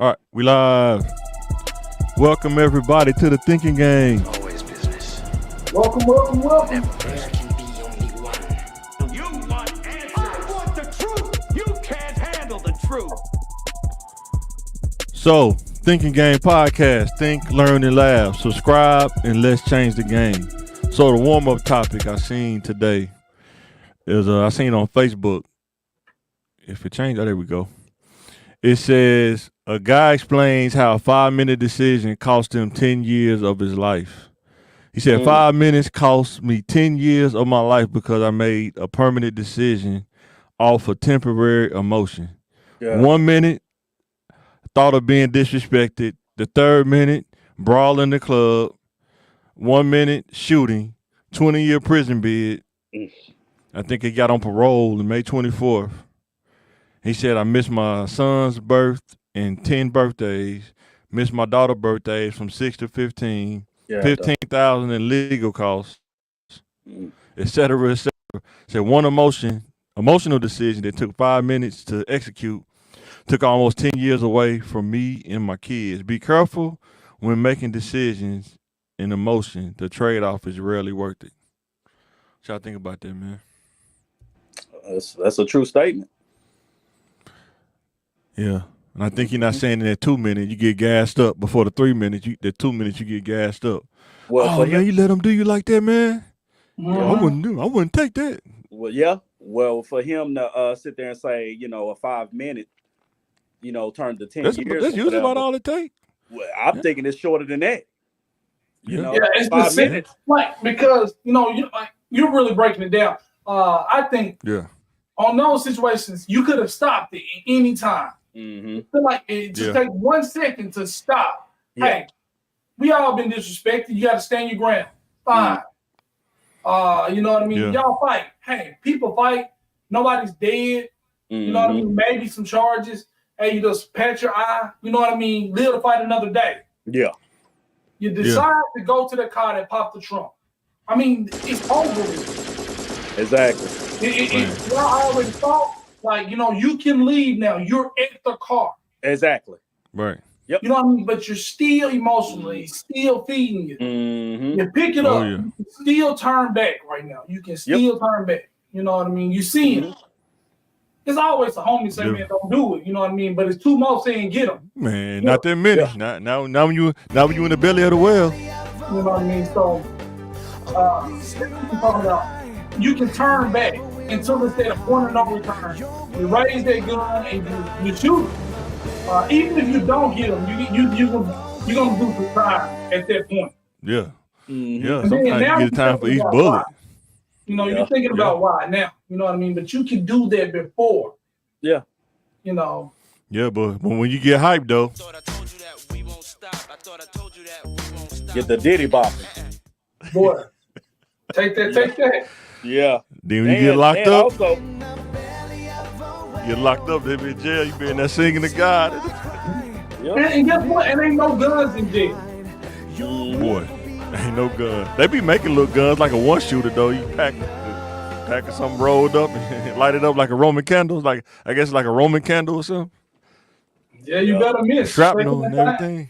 All right, we live. Welcome everybody to the Thinking Game. Always business. Welcome, welcome, welcome. There can be only one. You want answers. I want the truth. You can't handle the truth. So, Thinking Game Podcast. Think, learn, and laugh. Subscribe, and let's change the game. So, the warm-up topic I seen today is I seen on Facebook. If it changed, oh, there we go. It says a guy explains how a 5-minute decision cost him 10 years of his life. He said 5 minutes cost me 10 years of my life because I made a permanent decision off a temporary emotion. Yeah. 1 minute, thought of being disrespected. The third minute, brawl in the club. 1 minute, shooting. 20-year prison bid. I think he got on parole on May 24th. He said, I missed my son's birth and 10 birthdays, missed my daughter's birthdays from 6 to 15, 15,000 in legal costs, et cetera, et cetera. Said one emotional decision that took 5 minutes to execute, took almost 10 years away from me and my kids. Be careful when making decisions in emotion. The trade-off is rarely worth it. What y'all think about that, man? That's a true statement. Yeah. And I think you're not saying in that 2 minutes you get gassed up. Before the 3 minutes, the 2 minutes you get gassed up. Well, man, you let them do you like that, man? Yeah. I wouldn't take that. Well, yeah. Well, for him to sit there and say, a 5 minute, turned to 10 years. That's usually about all it takes. Well, I'm thinking it's shorter than that. It's 5 minutes. Like, because you're really breaking it down. I think on those situations you could have stopped it at any time. Mm-hmm. I feel like it just take 1 second to stop. Yeah. Hey, we all been disrespected. You got to stand your ground. Fine. You know what I mean? Yeah. Y'all fight. Hey, people fight. Nobody's dead. You know what I mean? Maybe some charges. Hey, you just pat your eye. You know what I mean? Live to fight another day. Yeah. You decide to go to the car that popped the trunk. I mean, it's over with. Exactly. Y'all already thought, you can leave now. You're at the car. Exactly. Right. Yep. You know what I mean? But you're still emotionally, still feeding you. Mm-hmm. You pick it up. Yeah. You can still turn back right now. You can still turn back. You know what I mean? You see it. It's always a homie say, man, don't do it. You know what I mean? But it's too much saying get them. Man, not that many. Yeah. Now when you in the belly of the whale. You know what I mean? So you can turn back until it's at a point of no return. You raise that gun and you shoot. Even if you don't get them, you're gonna do some crime at that point. Yeah. Mm-hmm. Yeah. Sometimes you get time for each bullet. You're thinking about why now. You know what I mean? But you can do that before. Yeah. Yeah, but when you get hyped though. Get the Diddy bop. Boy. Take that. Yeah. Then when you get locked up. Also, you're locked up, they be in jail. You be in there singing to God. And guess what? And ain't no guns in jail. Boy, ain't no gun. They be making little guns like a one shooter though. You pack something rolled up and light it up like a Roman candle. Like I guess like a Roman candle or something. Yeah, you better miss. Shrapnel and everything.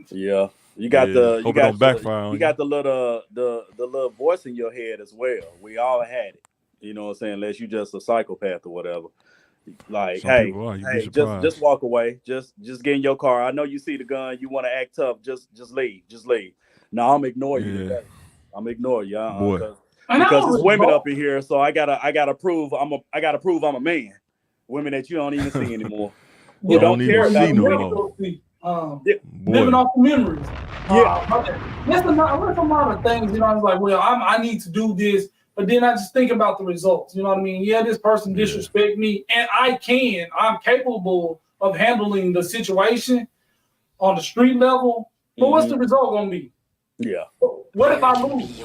Yeah. You got hope it don't backfire. You got the little voice in your head as well. We all had it. You know what I'm saying? Unless you just a psychopath or whatever. Like, just walk away. Just get in your car. I know you see the gun. You want to act tough. Just leave. No, I'm ignoring you today. I'm ignoring you. Because there's women up in here, so I gotta prove I'm a man. Women that you don't even see anymore. You don't even see no more. Living off the memories. There's a lot of things. I was like, well, I need to do this. But then I just think about the results. You know what I mean? Yeah, this person disrespect me, and I'm capable of handling the situation on the street level. But what's the result gonna be? Yeah. What if I lose?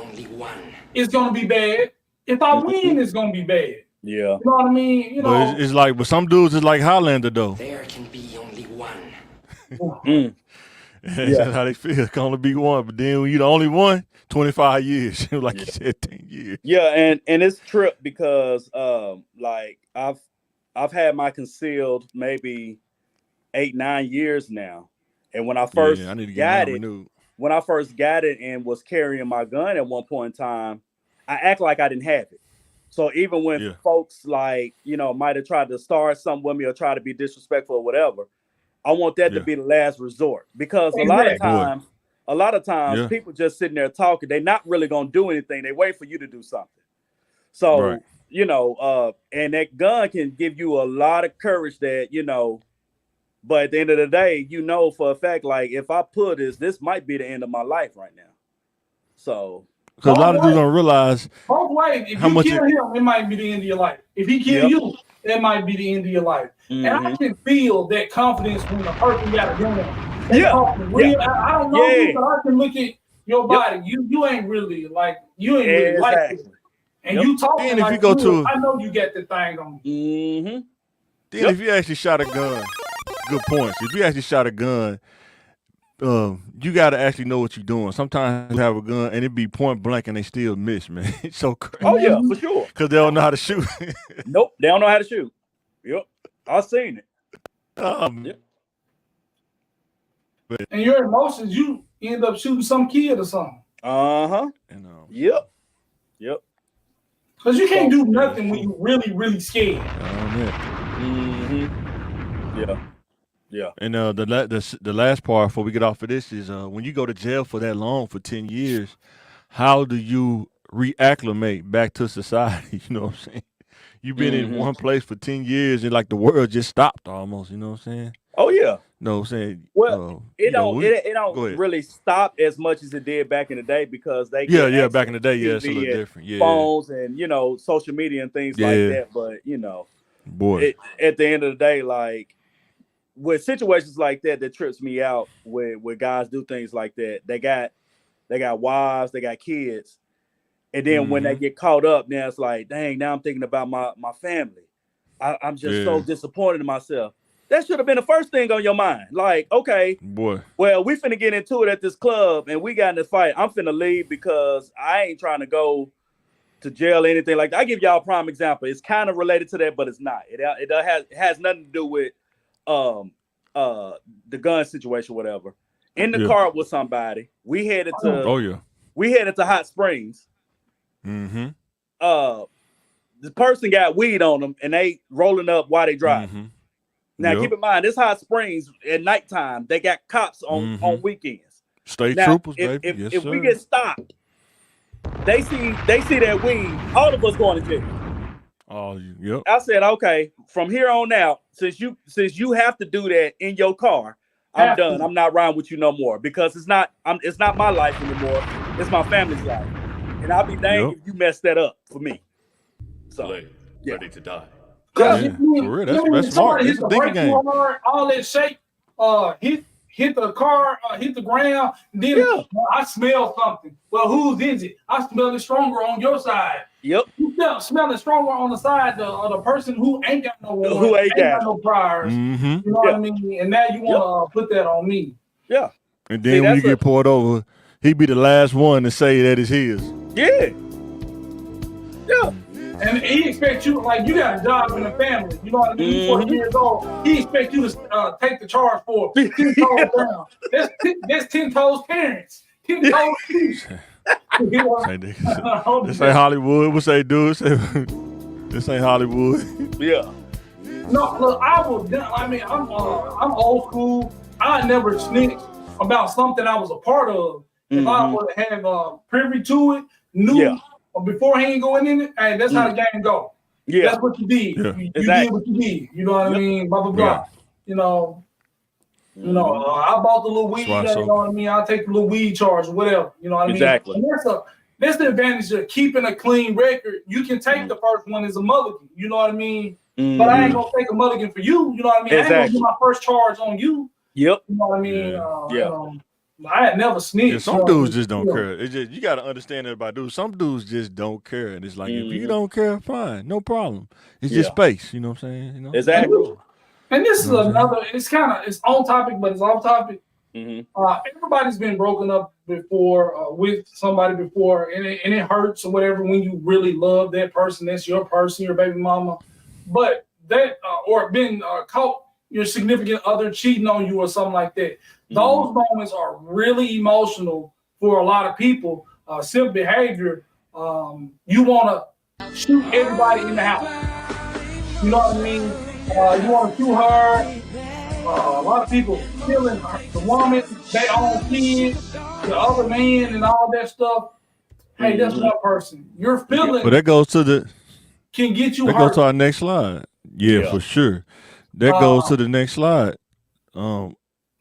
It's gonna be bad. If I win, it's gonna be bad. Yeah. You know what I mean? But it's like, but some dudes is like Highlander though. There can be only one. That's how they feel. It can only be one. But then when you're the only one, 25 years. Like you said, 10 years. Yeah, and it's trip because like I've had my concealed maybe 8, 9 years now. And when I first I need to got get it, renewed. when I first got it and was carrying my gun at one point in time, I act like I didn't have it. So even when folks like, might have tried to start something with me or try to be disrespectful or whatever, I want that to be the last resort, because a lot of times people just sitting there talking, they're not really going to do anything. They wait for you to do something. So, and that gun can give you a lot of courage that, but at the end of the day, for a fact, like if I put this might be the end of my life right now. So, because a lot of dudes don't realize both ways. If you kill him, it might be the end of your life. If he kill you, it might be the end of your life. And I can feel that confidence when the person got a gun. I don't know you, but I can look at your body. You ain't really like this. And you talking then like if you go to, I know you got the thing on you. Then if you actually shot a gun, good points. If you actually shot a gun, you got to actually know what you're doing. Sometimes you have a gun and it be point blank and they still miss, man. It's so crazy. Oh yeah, for sure. Because they don't know how to shoot. Nope, they don't know how to shoot. Yep, I've seen it. And your emotions, you end up shooting some kid or something. Yep. Because you can't do nothing when you're really, really scared. Yeah. And the last part before we get off of this is when you go to jail for that long, for 10 years, how do you reacclimate back to society? You know what I'm saying? You've been in one place for 10 years and like the world just stopped almost, you know what I'm saying? Oh yeah. No, I'm saying. Well, it don't really stop as much as it did back in the day, because they back in the day, it's a little different. Phones and social media and things like that. But at the end of the day, like with situations like that trips me out where guys do things like that. They got wives, they got kids. And then when they get caught up, now it's like, dang, now I'm thinking about my family. I'm just so disappointed in myself. That should have been the first thing on your mind. Like, okay, well, we finna get into it at this club and we got in this fight. I'm finna leave because I ain't trying to go to jail or anything like that. I give y'all a prime example. It's kind of related to that, but it's not. It has nothing to do with the gun situation, whatever. In the car with somebody, we headed to Hot Springs. The person got weed on them and they rolling up while they drive. Now keep in mind, this Hot Springs at nighttime, they got cops on weekends. State troopers, baby. If we get stopped, they see that weed, all of us going to jail. I said, okay, from here on out, since you have to do that in your car, I'm done. I'm not riding with you no more, because it's not my life anymore. It's my family's life. And I'll be danged if you mess that up for me. So ready to die. For real, that's smart. Hit the brake too hard, all that shake, hit the car, hit the ground. Then I smell something. Well, whose is it? I smell it stronger on your side. Yep. You smell it stronger on the side of the person who ain't got no warrant, who ain't got no priors. You know what I mean? And now you want to put that on me. Yeah. And then when you get pulled over, he be the last one to say that it's his. Yeah. And he expects you, like, you got a job in the family. You know what I mean? 40 years old. He expects you to take the charge for 10 toes down. That's 10 toes parents. 10 toes kids. This ain't Hollywood. What's they do? This ain't Hollywood. Yeah. No, look, I'm old school. I never snitched about something I was a part of. If I would have privy to it, knew beforehand going in it, hey, that's how the game go. Yeah, that's what you did. Yeah. You did what you did. You know what I mean? Blah blah blah. You know, I bought the little weed. You know what I mean? I'll take the little weed charge or whatever. You know what I mean? Exactly. And that's the advantage of keeping a clean record. You can take the first one as a mulligan. You know what I mean? But I ain't gonna take a mulligan for you. You know what I mean? I ain't gonna do my first charge on you. Yep. You know what I mean? I had never snitched. Yeah, some dudes just don't care. It's just, you got to understand that about dudes. Some dudes just don't care, and it's like if you don't care, fine, no problem. It's just space. You know what I'm saying? You know? Exactly. And this is another. It's on topic, but it's off topic. Everybody's been broken up before with somebody before, and it hurts or whatever when you really love that person. That's your person, your baby mama. But that or been caught your significant other cheating on you or something like that. Those moments are really emotional for a lot of people. Simp behavior. You want to shoot everybody in the house. You know what I mean? You want to shoot her. A lot of people killing the woman, their own kids, the other man, and all that stuff. Hey, that's one person. Your feelings. But that goes to the. Can get you that hurt. goes to our next slide. Yeah, for sure. That goes to the next slide.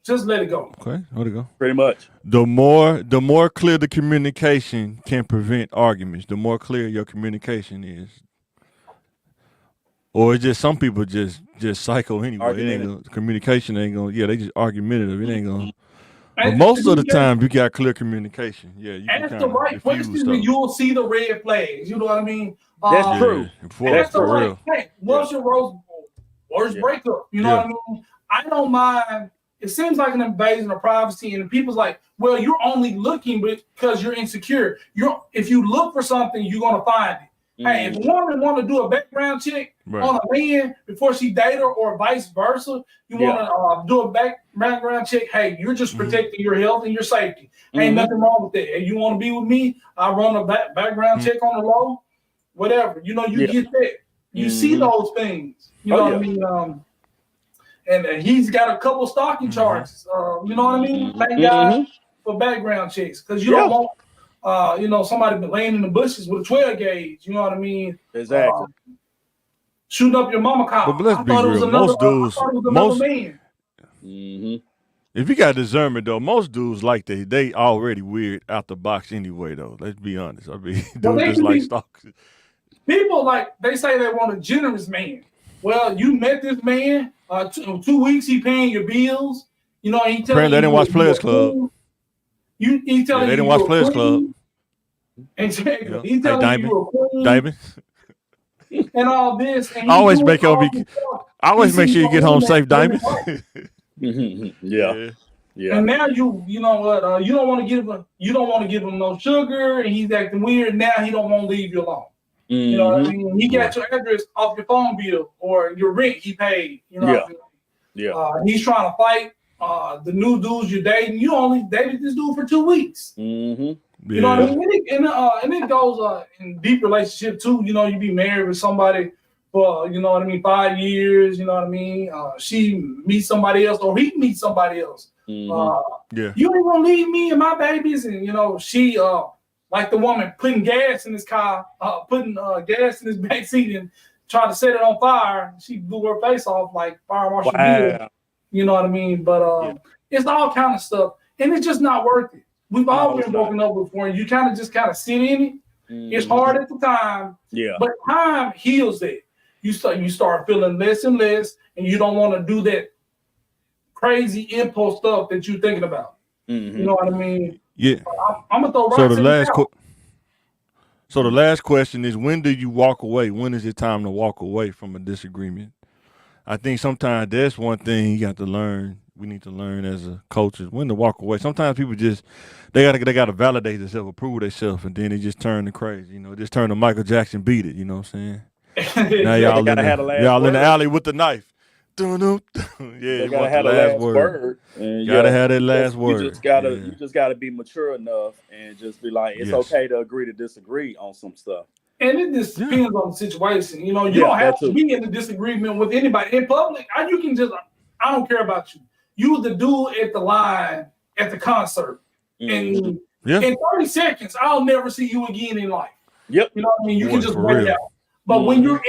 Just let it go. Okay, let it go. Pretty much. The more clear the communication can prevent arguments. The more clear your communication is. Or it's just some people just psycho anyway. It ain't gonna, communication ain't gonna. Yeah, they just argumentative. It ain't gonna. But most of the time, you got clear communication. Yeah, you ask the right questions, and you'll see the red flags. You know what I mean? That's true. That's the right. Hey, what's your worst breakup? You know what I mean? I don't mind. It seems like an invasion of privacy, and people's like, well, you're only looking because you're insecure. If you look for something, you're gonna find it. Hey, if a woman want to do a background check on a man before she date her, or vice versa, you want to do a background check. Hey, you're just protecting your health and your safety. Ain't nothing wrong with that. And you want to be with me? I run a background check on the low, whatever. You know, you get that. You see those things. You know what I mean? And he's got a couple stalking charges. You know what I mean? Thank God for background checks, because you don't want. Somebody been laying in the bushes with a 12 gauge. You know what I mean? Exactly. Shooting up your mama car. But let's be real. Most dudes, if you got discernment though, most dudes like they already weird out the box anyway. Though, let's be honest. I mean, dudes just like stalkers. People they say they want a generous man. Well, you met this man. 2 weeks he paying your bills. You know, he telling apparently they didn't watch Players Club. He telling they didn't you watch Players Club. Exactly. He's telling you a queen. Diamond. And all this. And I always make sure you get home safe, Diamond. Yeah. And now you know what? You don't want to give him no sugar, and he's acting weird. Now he don't want to leave you alone. You know what I mean? He got your address off your phone bill or your rent he paid. You know what I mean? Yeah. He's trying to fight. The new dudes you're dating, you only dated this dude for 2 weeks. You know what I mean? And it goes in deep relationship too. You know, you be married with somebody for 5 years. You know what I mean? She meets somebody else, or he meets somebody else. You ain't gonna leave me and my babies. And she like the woman putting gas in his car, putting gas in his back seat and tried to set it on fire. She blew her face off like fire marshal Bill. You know what I mean? But it's all kind of stuff, and it's just not worth it. We've all been broken up before, and you kind of sit in it. It's hard at the time, but time heals that. You start feeling less and less, and you don't want to do that crazy impulse stuff that you're thinking about. You know what I mean? Yeah. I'm gonna throw rocks So the last question is, when do you walk away? When is it time to walk away from a disagreement? I think sometimes that's one thing you got to learn. We need to learn as a coach is when to walk away. Sometimes people they gotta validate themselves, approve themselves, and then they just turn to crazy. Just turn to Michael Jackson, beat it. You know what I'm saying? Now y'all in the alley with the knife. Yeah, you gotta have the last word. Gotta have that last word. You just gotta be mature enough and just be like, it's okay to agree to disagree on some stuff. And it just depends on the situation. You don't have to be in a disagreement with anybody in public. You can just, I don't care about you. You the dude at the line at the concert. And in 30 seconds, I'll never see you again in life. Yep. You know what I mean? You can just break out. But when you're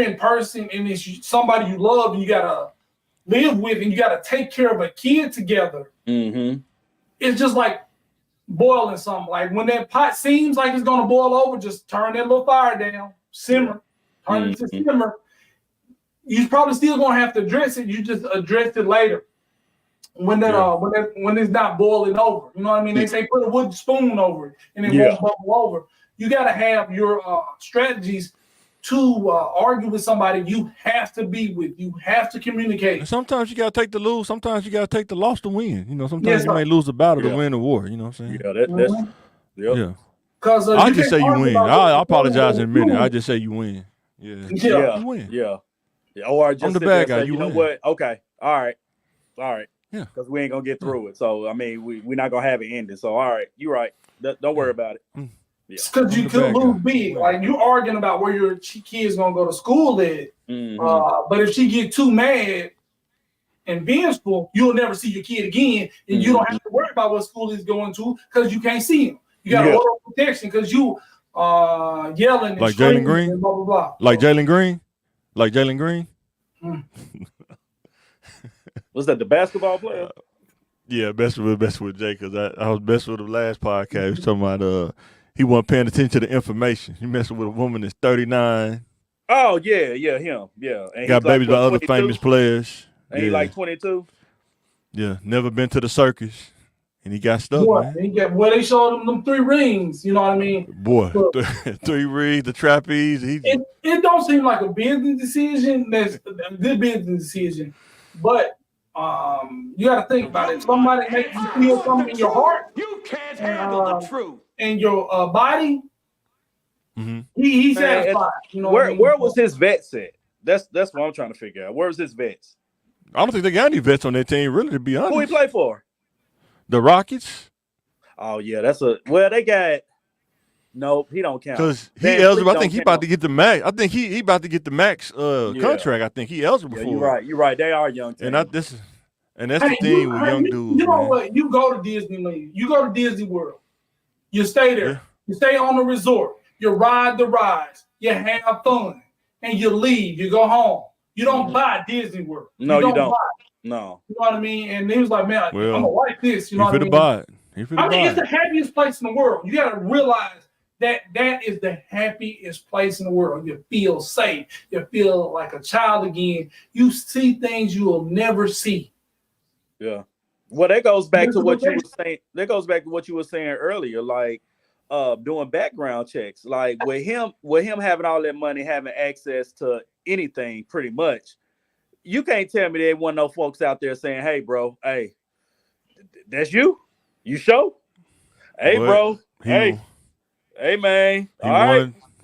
in person and it's somebody you love and you gotta live with and you gotta take care of a kid together, it's just like boiling something. Like when that pot seems like it's gonna boil over, just turn that little fire down, simmer, turn it to simmer. You're probably still gonna have to address it. You just address it later when when it's not boiling over. You know what I mean? They say put a wooden spoon over it and it won't bubble over. You gotta have your strategies to argue with somebody you have to be with. You have to communicate. And sometimes you got to take the lose. Sometimes you got to take the loss to win. Sometimes you may lose the battle to win the war. You know what I'm saying? Yeah. Because I just say you win. I apologize in a minute. I just say you win. Yeah. You win. Yeah. Or just I'm the sit there bad and guy. say, You know win. what? Okay, all right. Yeah. Because we ain't gonna get through it. So I mean, we're not gonna have it ending. So all right, you're right. Don't worry about it. Mm. Yeah. Because you could lose big. Like you arguing about where your kid's gonna go to school at. But if she get too mad and vengeful, you'll never see your kid again, and you don't have to worry about what school he's going to because you can't see him. You got to order protection because you yelling and like Jalen Green, and blah blah blah. Like Jalen Green, like Jalen Green. Was that the basketball player? Yeah, best with Jay because I was best with the last podcast. He was talking about he wasn't paying attention to the information. He messing with a woman that's 39. Oh yeah, him. Yeah, and got babies by other 22? famous players. And he like 22. Yeah, never been to the circus, and he got stuck. Boy, Man. They showed him them 3 rings. You know what I mean? Boy, 3 rings, the trapeze. It don't seem like a business decision. That's a good business decision, but you got to think about it. Somebody makes you feel something in your heart. You can't handle the truth. And your body. He's satisfied. You know where was his vets at? That's what I'm trying to figure out. Where's his vets? I don't think they got any vets on their team, really, to be honest. Who he play for? The Rockets. Oh yeah, they got. Nope, he don't count. Because he eligible. I think he about to get the max. I think he about to get the max contract. I think he eligible for. You're right. They are young. And that's the thing with young dudes. You know what? You go to Disneyland. You go to Disney World. You stay there. Yeah. You stay on the resort. You ride the rides. You have fun, and you leave. You go home. You don't buy Disney World. No, you don't. Buy it. No. You know what I mean? And he was like, "Man, I'm gonna like this." You know what I mean? Buy it. It's the happiest place in the world. You got to realize that is the happiest place in the world. You feel safe. You feel like a child again. You see things you will never see. Yeah. Well, that goes back to what you were saying. That goes back to what you were saying earlier, like doing background checks. Like with him having all that money, having access to anything, pretty much. You can't tell me there wasn't no folks out there saying, "Hey, bro, hey, that's you. You sure? Hey, bro, hey, man.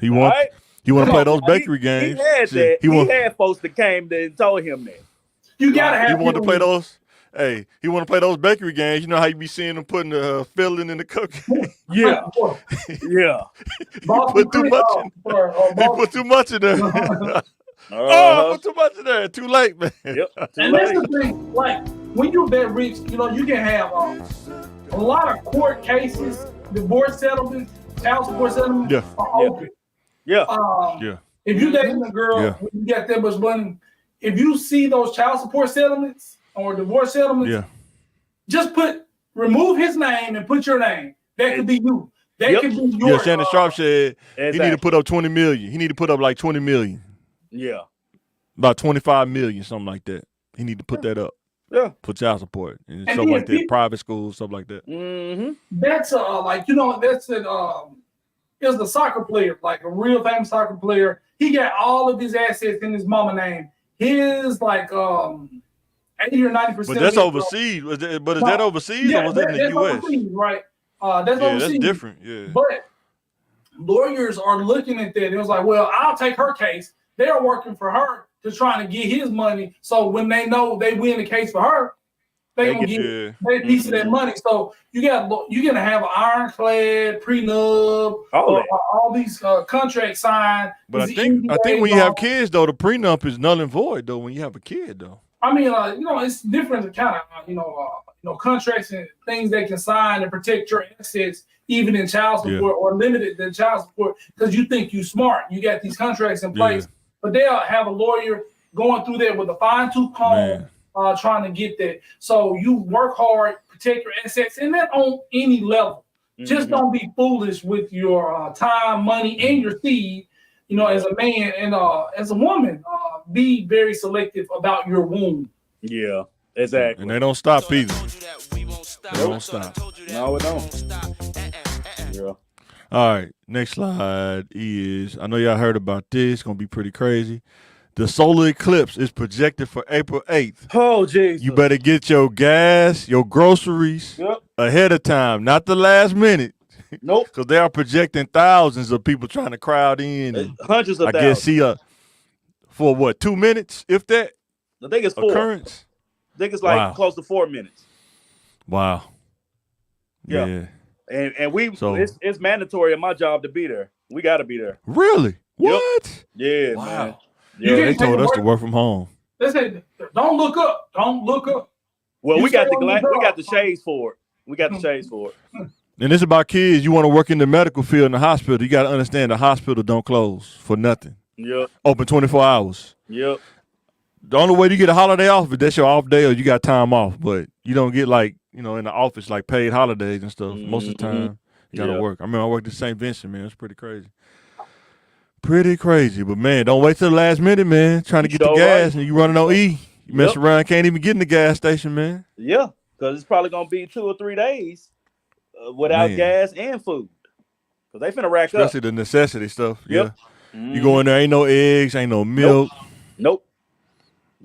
He want to play those bakery games. He had that. He had folks that came and told him that. You gotta have. He wanted to play those. Hey, he want to play those bakery games. You know how you be seeing him putting the filling in the cookie. Yeah. He put too much in. He put too much in there. Put too much in there. Too late, man. Yep. That's the thing. Like when you're that rich, you can have a lot of court cases, divorce settlements, child support settlements are open. Yeah. If you're dating a girl, when you got that much money, if you see those child support settlements or divorce settlements, just remove his name and put your name. That could be you. That could be your. Yeah, Shannon Sharp said he need to put up 20 million. He need to put up like 20 million. Yeah. About 25 million, something like that. He need to put that up. Yeah. For child support and stuff like that. Private schools, stuff like that. Mm-hmm. That's that's it. Is the soccer player, like a real famous soccer player. He got all of his assets in his mama name. His 80 or 90%. But that's overseas. Is that overseas or was that in the U.S.? Overseas, right? That's overseas. That's different. Yeah. But lawyers are looking at that. It was like, well, I'll take her case. They're working for her to try to get his money. So when they know they win the case for her, they gonna get a piece of that money. So you're gonna have an ironclad prenup, all these contracts signed. But I think when you have kids though, the prenup is null and void though. When you have a kid though, I mean, it's different kind of contracts and things they can sign and protect your assets, even in child support or limited than child support, because you think you smart. You got these contracts in place, but they'll have a lawyer going through there with a fine-tooth comb. Trying to get that. So you work hard, protect your assets, and that on any level. Mm-hmm. Just don't be foolish with your time, money, and your seed. As a man and as a woman, be very selective about your womb. Yeah, exactly. And they don't stop either. They don't stop. No, it don't. Yeah. All right, next slide is, I know y'all heard about this. It's going to be pretty crazy. The solar eclipse is projected for April 8th. Oh, Jesus. You better get your gas, your groceries ahead of time, not the last minute. Nope. Because they are projecting thousands of people trying to crowd in. And hundreds of thousands. I guess see For what, 2 minutes, if that? I think it's 4. Occurrence? I think it's like close to 4 minutes. Wow. Yeah. And it's mandatory in my job to be there. We got to be there. Really? What? Yeah, wow. man. Yeah, they told us to work from home. They said, "Don't look up. Don't look up." Well, we got the shades for it. We got the shades for it. And it's about kids. You want to work in the medical field in the hospital, you got to understand the hospital don't close for nothing. Yep. Open 24 hours. Yep. The only way you get a holiday off is that's your off day or you got time off. But you don't get like, in the office, like paid holidays and stuff. Most of the time, you got to work. I remember I worked at St. Vincent, man. It's pretty crazy. Pretty crazy. But, man, don't wait till the last minute, man. Trying to get the gas and you running on E. You mess around, can't even get in the gas station, man. Yeah, because it's probably going to be 2 or 3 days without gas and food. Because they finna rack up. Especially the necessity stuff. Yep. Yeah. You go in there, ain't no eggs, ain't no milk. Nope.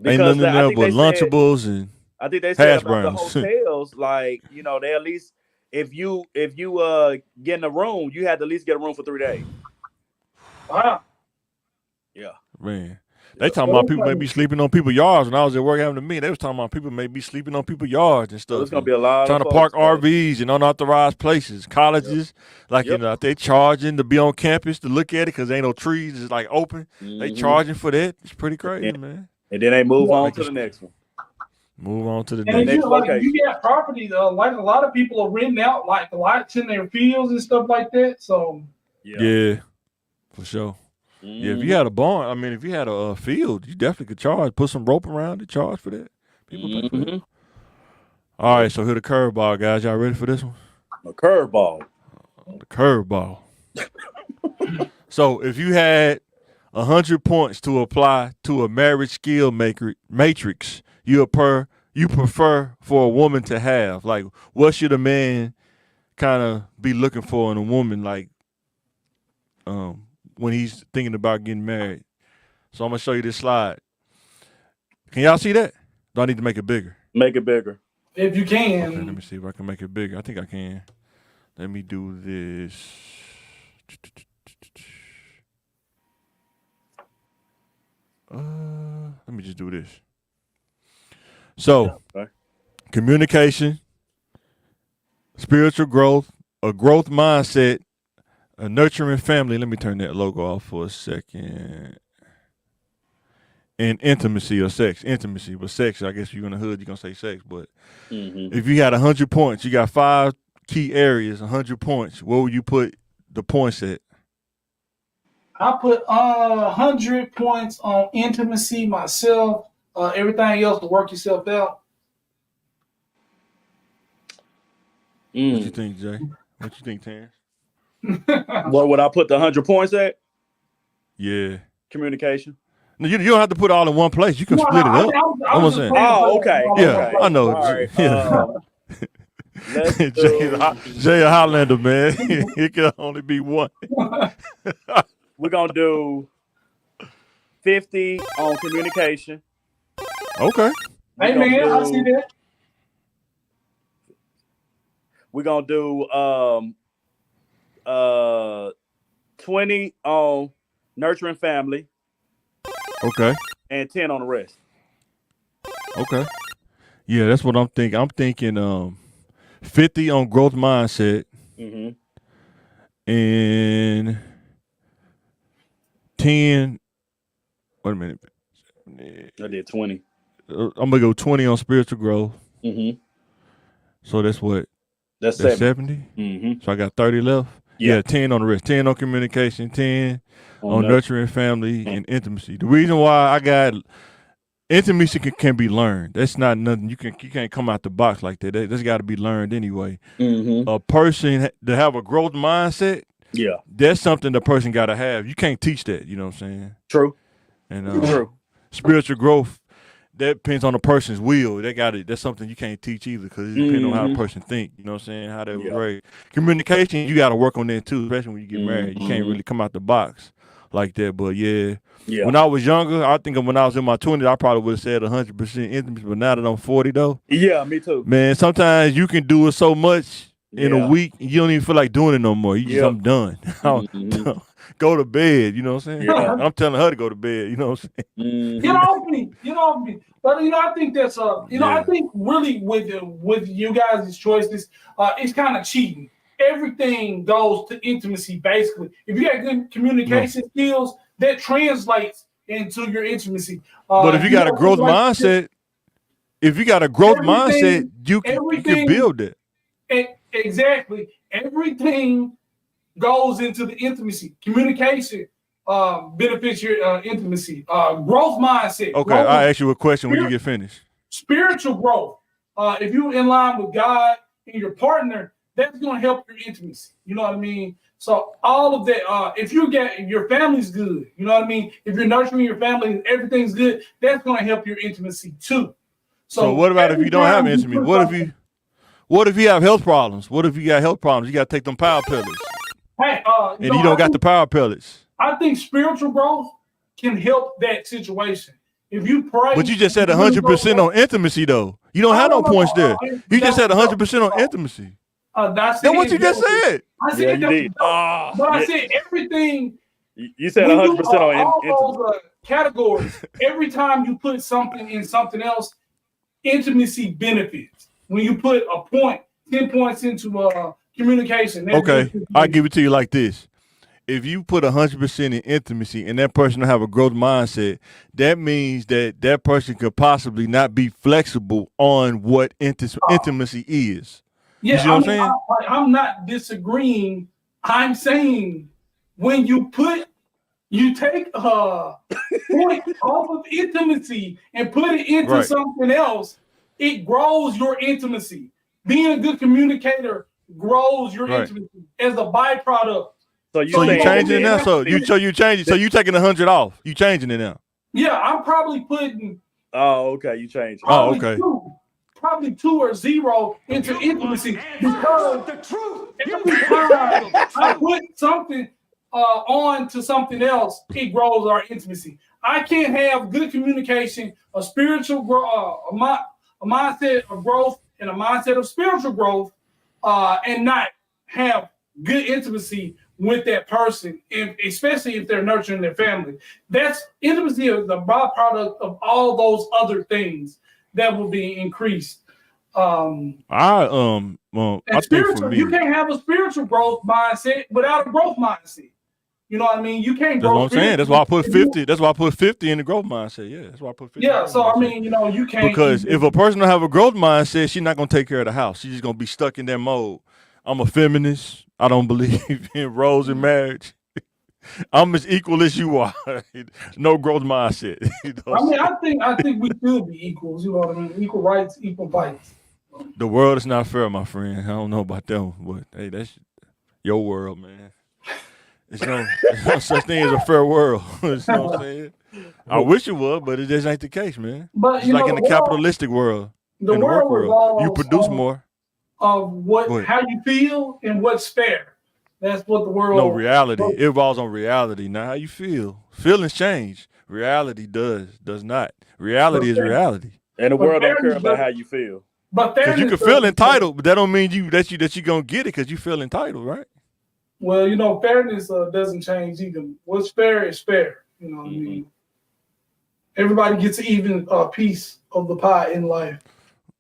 Ain't nothing in there but Lunchables and I think they said hash about the browns. hotels, like, they at least, if you get in a room, you had to at least get a room for 3 days. Wow. Yeah. Man. They talking about people may be sleeping on people's yards. When I was at work having to meet, they was talking about people may be sleeping on people's yards and stuff. There's gonna be a lot trying of to park folks, RVs in unauthorized places, colleges, they charging to be on campus to look at it because ain't no trees. It's like open. They charging for that. It's pretty crazy, man. And then they move on to the next one. Move on to the and next one. Like, you get property though, like a lot of people are renting out like lots in their fields and stuff like that. So yeah, for sure. Yeah, if you had a barn, if you had a field, you definitely could charge. Put some rope around it, charge for that. People pay for that. All right, so here the curveball, guys. Y'all ready for this one? A curveball. The curveball. So if you had 100 points to apply to a marriage skill matrix, you prefer for a woman to have? Like, what should a man kind of be looking for in a woman? Like, when he's thinking about getting married. So I'm going to show you this slide. Can y'all see that? Do I need to make it bigger? Make it bigger. If you can. Okay, let me see if I can make it bigger. I think I can. Let me do this. Let me just do this. So, communication, spiritual growth, a growth mindset, a nurturing family. Let me turn that logo off for a second. And intimacy or sex. Intimacy. But sex, I guess you're in the hood, you're going to say sex. But if you had 100 points, you got 5 key areas, 100 points. Where would you put the points at? I put 100 points on intimacy, myself. Everything else to work yourself out. What you think, Jay? What you think, Terrence? What would I put the 100 points at? Yeah. Communication. No, you don't have to put it all in one place. You can split it up. I'm saying. Oh, okay. Yeah, okay. I know. All right. Yeah. Jay a Highlander, man. It can only be one. We're going to do 50 on communication. Okay. Hey, man, I see that. We're going to do 20 on nurturing family. Okay. And 10 on the rest. Okay. Yeah, that's what I'm thinking. I'm thinking 50 on growth mindset. And 10. Wait a minute. I did 20. I'm going to go 20 on spiritual growth. So that's what? That's 70. So I got 30 left. Yeah, 10 on the rest. 10 on communication, 10 on nurturing family and intimacy. The reason why I got intimacy can be learned. That's not nothing. You can't come out the box like that. That's got to be learned anyway. A person to have a growth mindset, that's something the person got to have. You can't teach that. You know what I'm saying? True. And spiritual growth, that depends on the person's will. They got it. That's something you can't teach either because it depends on how the person think. You know what I'm saying? How they were raised. Communication, you got to work on that too, especially when you get married. You can't really come out the box like that. But yeah. When I was younger, I think when I was in my 20s, I probably would have said 100% intimacy. But now that I'm 40 though, yeah, me too. Man, sometimes you can do it so much in a week, you don't even feel like doing it no more. You just, I'm done. Go to bed. You know what I'm saying? Yeah. I'm telling her to go to bed. You know what I'm saying? Get off me. Get off me. But I think that's I think really with you guys' choices, it's kind of cheating. Everything goes to intimacy, basically. If you got good communication skills, that translates into your intimacy. But if you got a growth mindset, you can build it. Exactly. Everything goes into the intimacy. Communication benefits your intimacy. Growth mindset. Okay, I'll ask you a question when you get finished. Spiritual growth. If you're in line with God and your partner, that's going to help your intimacy. You know what I mean? So all of that, if your family's good, you know what I mean? If you're nurturing your family and everything's good, that's going to help your intimacy too. So what about if you don't have intimacy? What if you have health problems? What if you got health problems? You got to take them power pellets. Hey, you don't got the power pellets. I think spiritual growth can help that situation. If you pray, but you just said 100% on intimacy, though. You don't have no points there. You just said 100% on intimacy. That's what you just said. I said you did. But I said everything. You said 100% on intimacy. All those categories. Every time you put something in something else, intimacy benefits. When you put a point, 10 points into communication. Okay, I'll give it to you like this. If you put 100% in intimacy and that person don't have a growth mindset, that means that person could possibly not be flexible on what intimacy is. Yeah, you see what I'm saying? I'm not disagreeing. I'm saying when you take a point off of intimacy and put it into something else, it grows your intimacy. Being a good communicator grows your intimacy as a byproduct. So you changing it now? So you change it. So you taking 100 off. You changing it now. Yeah, I'm probably putting. Oh, okay. You changed. Oh, okay. Probably 2 or 0 into intimacy because the truth. Every time I put something on to something else, it grows our intimacy. I can't have good communication, a spiritual growth, a mindset of growth, and a mindset of spiritual growth, and not have good intimacy with that person, especially if they're nurturing their family. That's intimacy is the byproduct of all those other things that will be increased. I think for me, you can't have a spiritual growth mindset without a growth mindset. You know what I mean? You can't. That's what I'm saying. That's why I put 50. That's why I put 50 in the growth mindset. Yeah, that's why I put 50. Yeah, so I mean, you can't. Because if a person don't have a growth mindset, she's not gonna take care of the house. She's just gonna be stuck in that mode. I'm a feminist. I don't believe in roles in marriage. I'm as equal as you are. No growth mindset. I think we should be equals. You know what I mean? Equal rights, equal fights. The world is not fair, my friend. I don't know about them, but hey, that's your world, man. There's no such thing as a fair world. You know what I'm saying? I wish it would, but it just ain't the case, man. But it's like in the capitalistic world. The world, you produce more. Of how you feel and what's fair. That's what the world. No, reality. It revolves on reality, not how you feel. Feelings change. Reality does not. Reality is reality. And the world don't care about how you feel. But because you can feel entitled, but that don't mean that you gonna get it because you feel entitled, right? Well, fairness doesn't change either. What's fair is fair. You know what I mean? Everybody gets an even piece of the pie in life.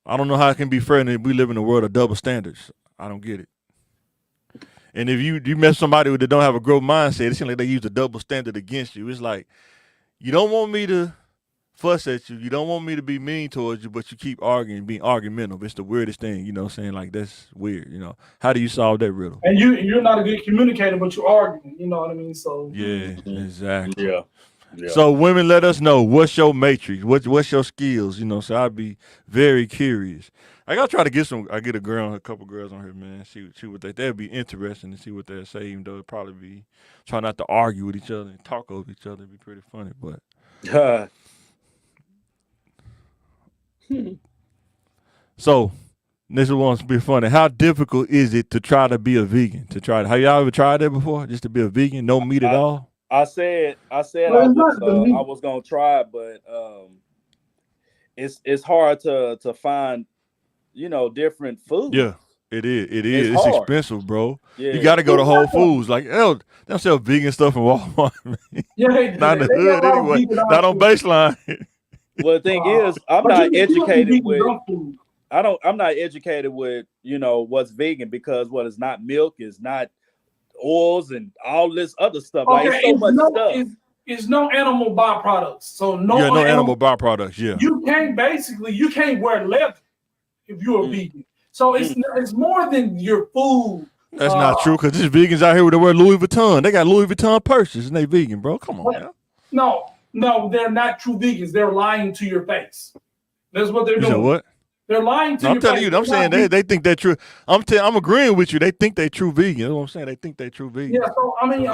I don't know how it can be fair if we live in a world of double standards. I don't get it. And if you mess somebody that don't have a growth mindset, it seems like they use a double standard against you. It's like, you don't want me to fuss at you. You don't want me to be mean towards you, but you keep arguing, being argumentative. It's the weirdest thing, you know what I'm saying? Like, that's weird, you know. How do you solve that riddle? And you're not a good communicator, but you're arguing, you know what I mean? So yeah, exactly. Yeah. So women, let us know, what's your matrix? What's your skills? You know, so I'd be very curious. I gotta try to get a couple girls on here, man. See what that'd be interesting to see what they'll say, even though it'd probably be try not to argue with each other and talk over each other. It'd be pretty funny, but so this one's be funny. How difficult is it to try to be a vegan? Have y'all ever tried that before? Just to be a vegan, no meat at all? I said I was gonna try it, but it's hard to find, different foods. Yeah. It is. It's hard. expensive, bro. Yeah. You got to go to Whole Foods. Like, hell, they don't sell vegan stuff in Walmart. Yeah, Not in the hood anyway. Not on baseline. Well, the thing is, I'm not educated with. I'm not educated with what's vegan because it's not milk, it's not oils and all this other stuff. Okay, like it's so much stuff. It's no animal byproducts. So no animal byproducts. Yeah. You can't wear leather if you're a vegan. So it's more than your food. That's not true because there's vegans out here that wear Louis Vuitton. They got Louis Vuitton purses and they vegan, bro. Come on, man. No, they're not true vegans. They're lying to your face. That's what they're doing. You know what? They're lying to you. I'm telling you. I'm saying they think they're true. I'm agreeing with you. They think they're true vegan. That's what I'm saying. They think they're true vegan. Yeah. So I mean,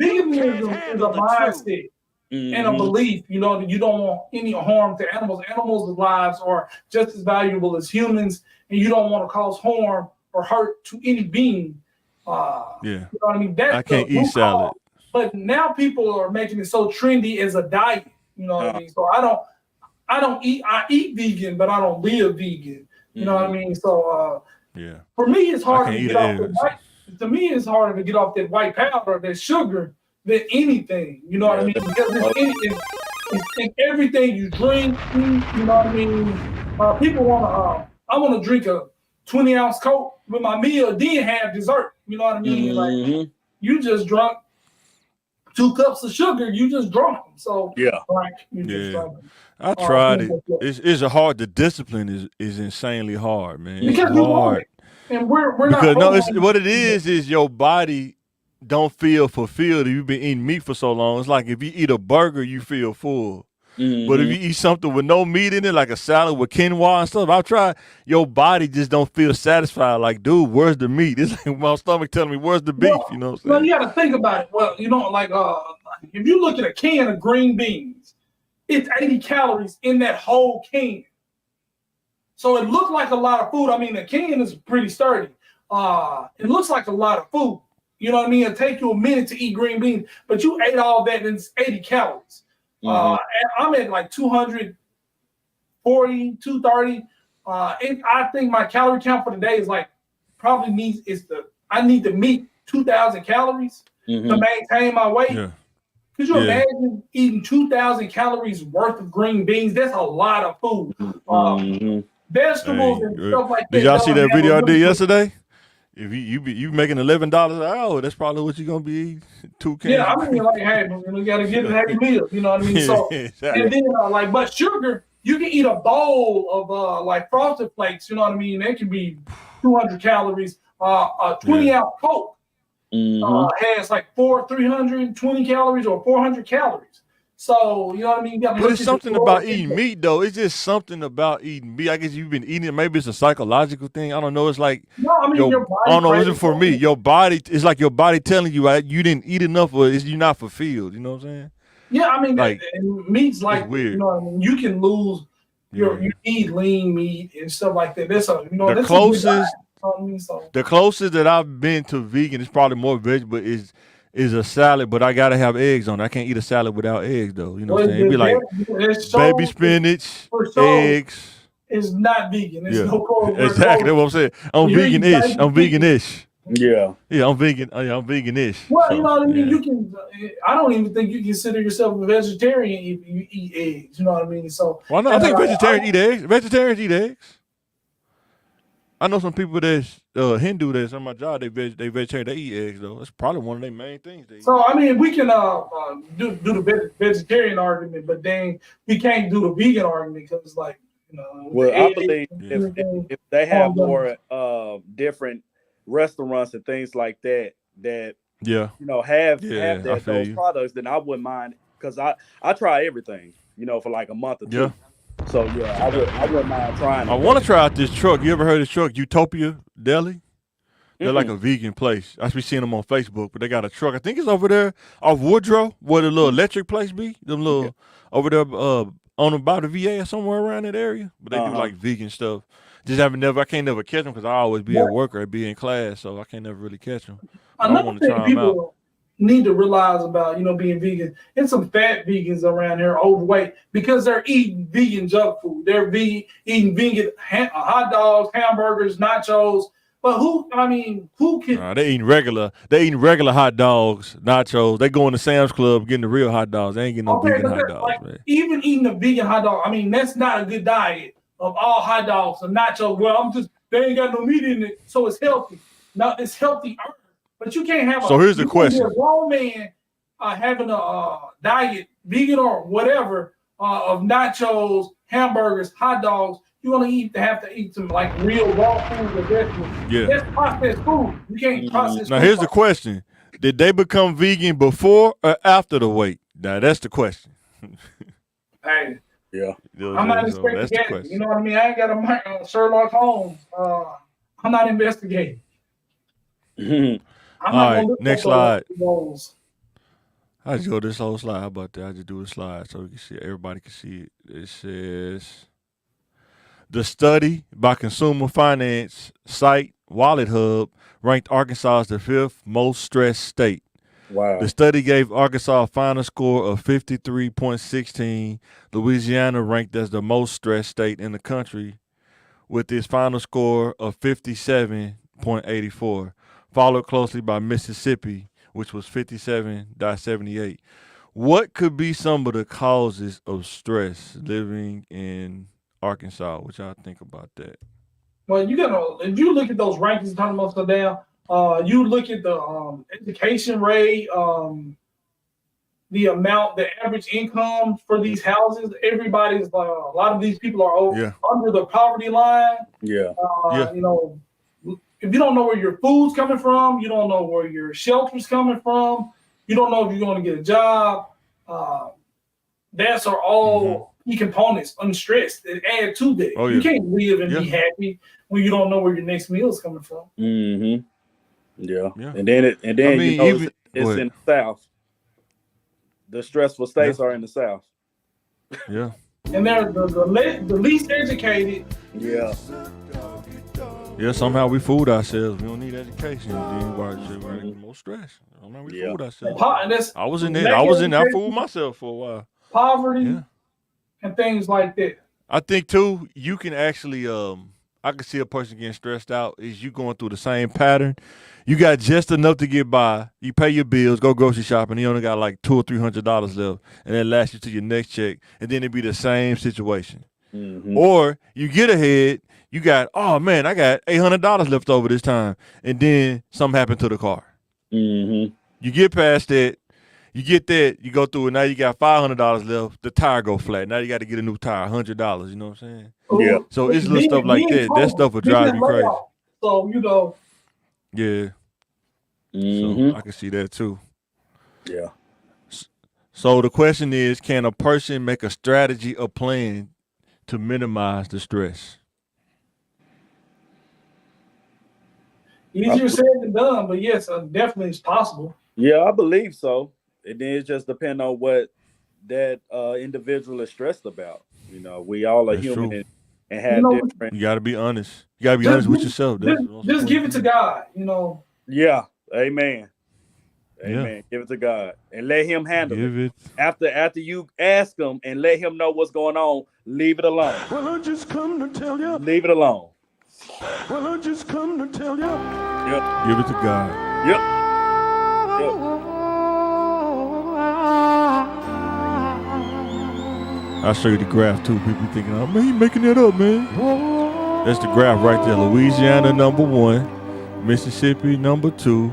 veganism is a mindset and a belief. You don't want any harm to animals. Animals' lives are just as valuable as humans, and you don't want to cause harm or hurt to any being. Yeah. You know what I mean? I can't eat salad. But now people are making it so trendy as a diet. You know what I mean? So I don't eat. I eat vegan, but I don't live vegan. You know what I mean? So for me, it's harder to get off the white. To me, it's harder to get off that white powder, that sugar, than anything. You know what I mean? Because it's in everything you drink. You know what I mean? People want to. I want to drink a 20-ounce Coke with my meal, then have dessert. You know what I mean? Like you just drunk 2 cups of sugar. You just drunk them. So I tried it. It's hard. The discipline is insanely hard, man. Because it's hard. And we're because not. It's what it is your body don't feel fulfilled if you've been eating meat for so long. It's like if you eat a burger, you feel full. But if you eat something with no meat in it, like a salad with quinoa and stuff, I've tried. Your body just don't feel satisfied. Like, dude, where's the meat? It's like my stomach telling me, where's the beef? You know what I'm saying? Well, you got to think about it. Well, like if you look at a can of green beans, it's 80 calories in that whole can. So it looked like a lot of food. I mean, the can is pretty sturdy. It looks like a lot of food. You know what I mean? It'll take you a minute to eat green beans, but you ate all that and it's 80 calories. And I'm at like 240, 230. And I think my calorie count for the day is like I need to meet 2,000 calories to maintain my weight. Yeah. Could you imagine eating 2,000 calories worth of green beans? That's a lot of food. Vegetables and stuff like that. Did y'all see that video I did yesterday? If you making $11 an hour, that's probably what you're gonna be eating. 2 cans. Yeah, I mean, like, hey, we gotta get a happy meal. You know what I mean? So, exactly. And then but sugar, you can eat a bowl of like Frosted Flakes. You know what I mean? That can be 200 calories. A 20-ounce Coke has like 320 calories or 400 calories. So, you know what I mean? But it's something about eating meat, though. It's just something about eating meat. I guess you've been eating it. Maybe it's a psychological thing. I don't know. It's like, no, I mean, your body. I don't know. It's for me. Your body, it's like your body telling you you didn't eat enough or you're not fulfilled. You know what I'm saying? Yeah, I mean, like, meat's like, weird. You know what I mean? You can lose you eat lean meat and stuff like that. That's the closest. The closest that I've been to vegan is probably more vegetable is a salad, but I gotta have eggs on it. I can't eat a salad without eggs, though. You know what I'm saying? It'd be like baby spinach, eggs. It's not vegan. It's no pork. Exactly. That's what I'm saying. I'm vegan-ish. I'm vegan-ish. Yeah. Yeah, I'm vegan. I'm vegan-ish. Well, so, you know what I mean? You can. I don't even think you consider yourself a vegetarian if you eat eggs. You know what I mean? So. Well, no, I think vegetarians eat eggs. Vegetarians eat eggs. I know some people that's Hindu that's on my job. They vegetarian. They eat eggs though. That's probably one of their main things. They eat. So I mean, we can do the vegetarian argument, but then we can't do the vegan argument because, like, Well, I believe if they have more different restaurants and things like that have those products, then I wouldn't mind because I try everything for like a month or two. Yeah. So I wouldn't mind trying. I want to try out this truck. You ever heard of this truck, Utopia Deli? They're like a vegan place. I be seeing them on Facebook, but they got a truck. I think it's over there off Woodrow, where the little electric place be. Them little over there on about the VA or somewhere around that area. But they do like vegan stuff. I can't never catch them because I always be at work or be in class, so I can't never really catch them. I want to try them out. need to realize about, being vegan. And some fat vegans around here, overweight, because they're eating vegan junk food. They're eating vegan hot dogs, hamburgers, nachos. But who can? They eating regular hot dogs, nachos. They going to Sam's Club getting the real hot dogs. They ain't getting no vegan hot dogs, man. Even eating a vegan hot dog, that's not a good diet of all hot dogs and nachos. Well, they ain't got no meat in it, so it's healthy. Now it's healthy, but you can't have. So here's the question: a grown man having a diet, vegan or whatever, of nachos, hamburgers, hot dogs. You're gonna have to eat some like real raw food or vegetables. Yeah, that's processed food. You can't process. Now here's the question: did they become vegan before or after the weight? Now that's the question. Hey, yeah, I'm not investigating. You know what I mean? I ain't got a Sherlock Holmes. I'm not investigating. All right, next slide. I just go this whole slide. How about that? I just do a slide so we can see everybody can see it. It says the study by consumer finance site Wallet Hub ranked Arkansas as the 5th most stressed state. Wow. The study gave Arkansas a final score of 53.16. Louisiana ranked as the most stressed state in the country with its final score of 57.84, followed closely by Mississippi, which was 57.78. What could be some of the causes of stress living in Arkansas? What y'all think about that? Well, if you look at those rankings, talking about stuff down, you look at the education rate, the average income for these houses. Everybody's a lot of these people are under the poverty line. Yeah. If you don't know where your food's coming from, you don't know where your shelter's coming from, you don't know if you're going to get a job. That's are all key components, unstressed, that add to that. Oh, yeah. You can't live and be happy when you don't know where your next meal is coming from. Mm-hmm. Yeah. And then it's in the South. The stressful states are in the South. Yeah. And they're the least educated. Yeah. Yeah, somehow we fooled ourselves. We don't need education. Then we're more stress. Somehow we fooled ourselves. I was in there. I fooled myself for a while. Poverty and things like that. I think too, you can actually I can see a person getting stressed out is you going through the same pattern. You got just enough to get by. You pay your bills, go grocery shopping, and you only got like $200 or $300 left, and that lasts you to your next check, and then it be the same situation. Mm-hmm. Or you get ahead, you got, oh man, I got $800 left over this time, and then something happened to the car. Mm-hmm. You get past that, you get that, you go through it. Now you got $500 left. The tire go flat. Now you got to get a new tire, $100. You know what I'm saying? Yeah. So it's little stuff like that. That stuff will drive you crazy. So Yeah. So I can see that too. Yeah. So the question is, can a person make a strategy or plan to minimize the stress? Easier said than done, but yes, definitely it's possible. Yeah, I believe so. And then it just depends on what that individual is stressed about. We all are human and have different. You got to be honest. You got to be honest with yourself. Just give it to God, Yeah. Amen. Yeah. Give it to God and let Him handle it. After you ask Him and let Him know what's going on, leave it alone. Well, I just come to tell you. Leave it alone. Well, I just come to tell you. Yep. Give it to God. Yep. I'll show you the graph too. People thinking, oh man, he making it up, man. That's the graph right there. Louisiana #1, Mississippi #2,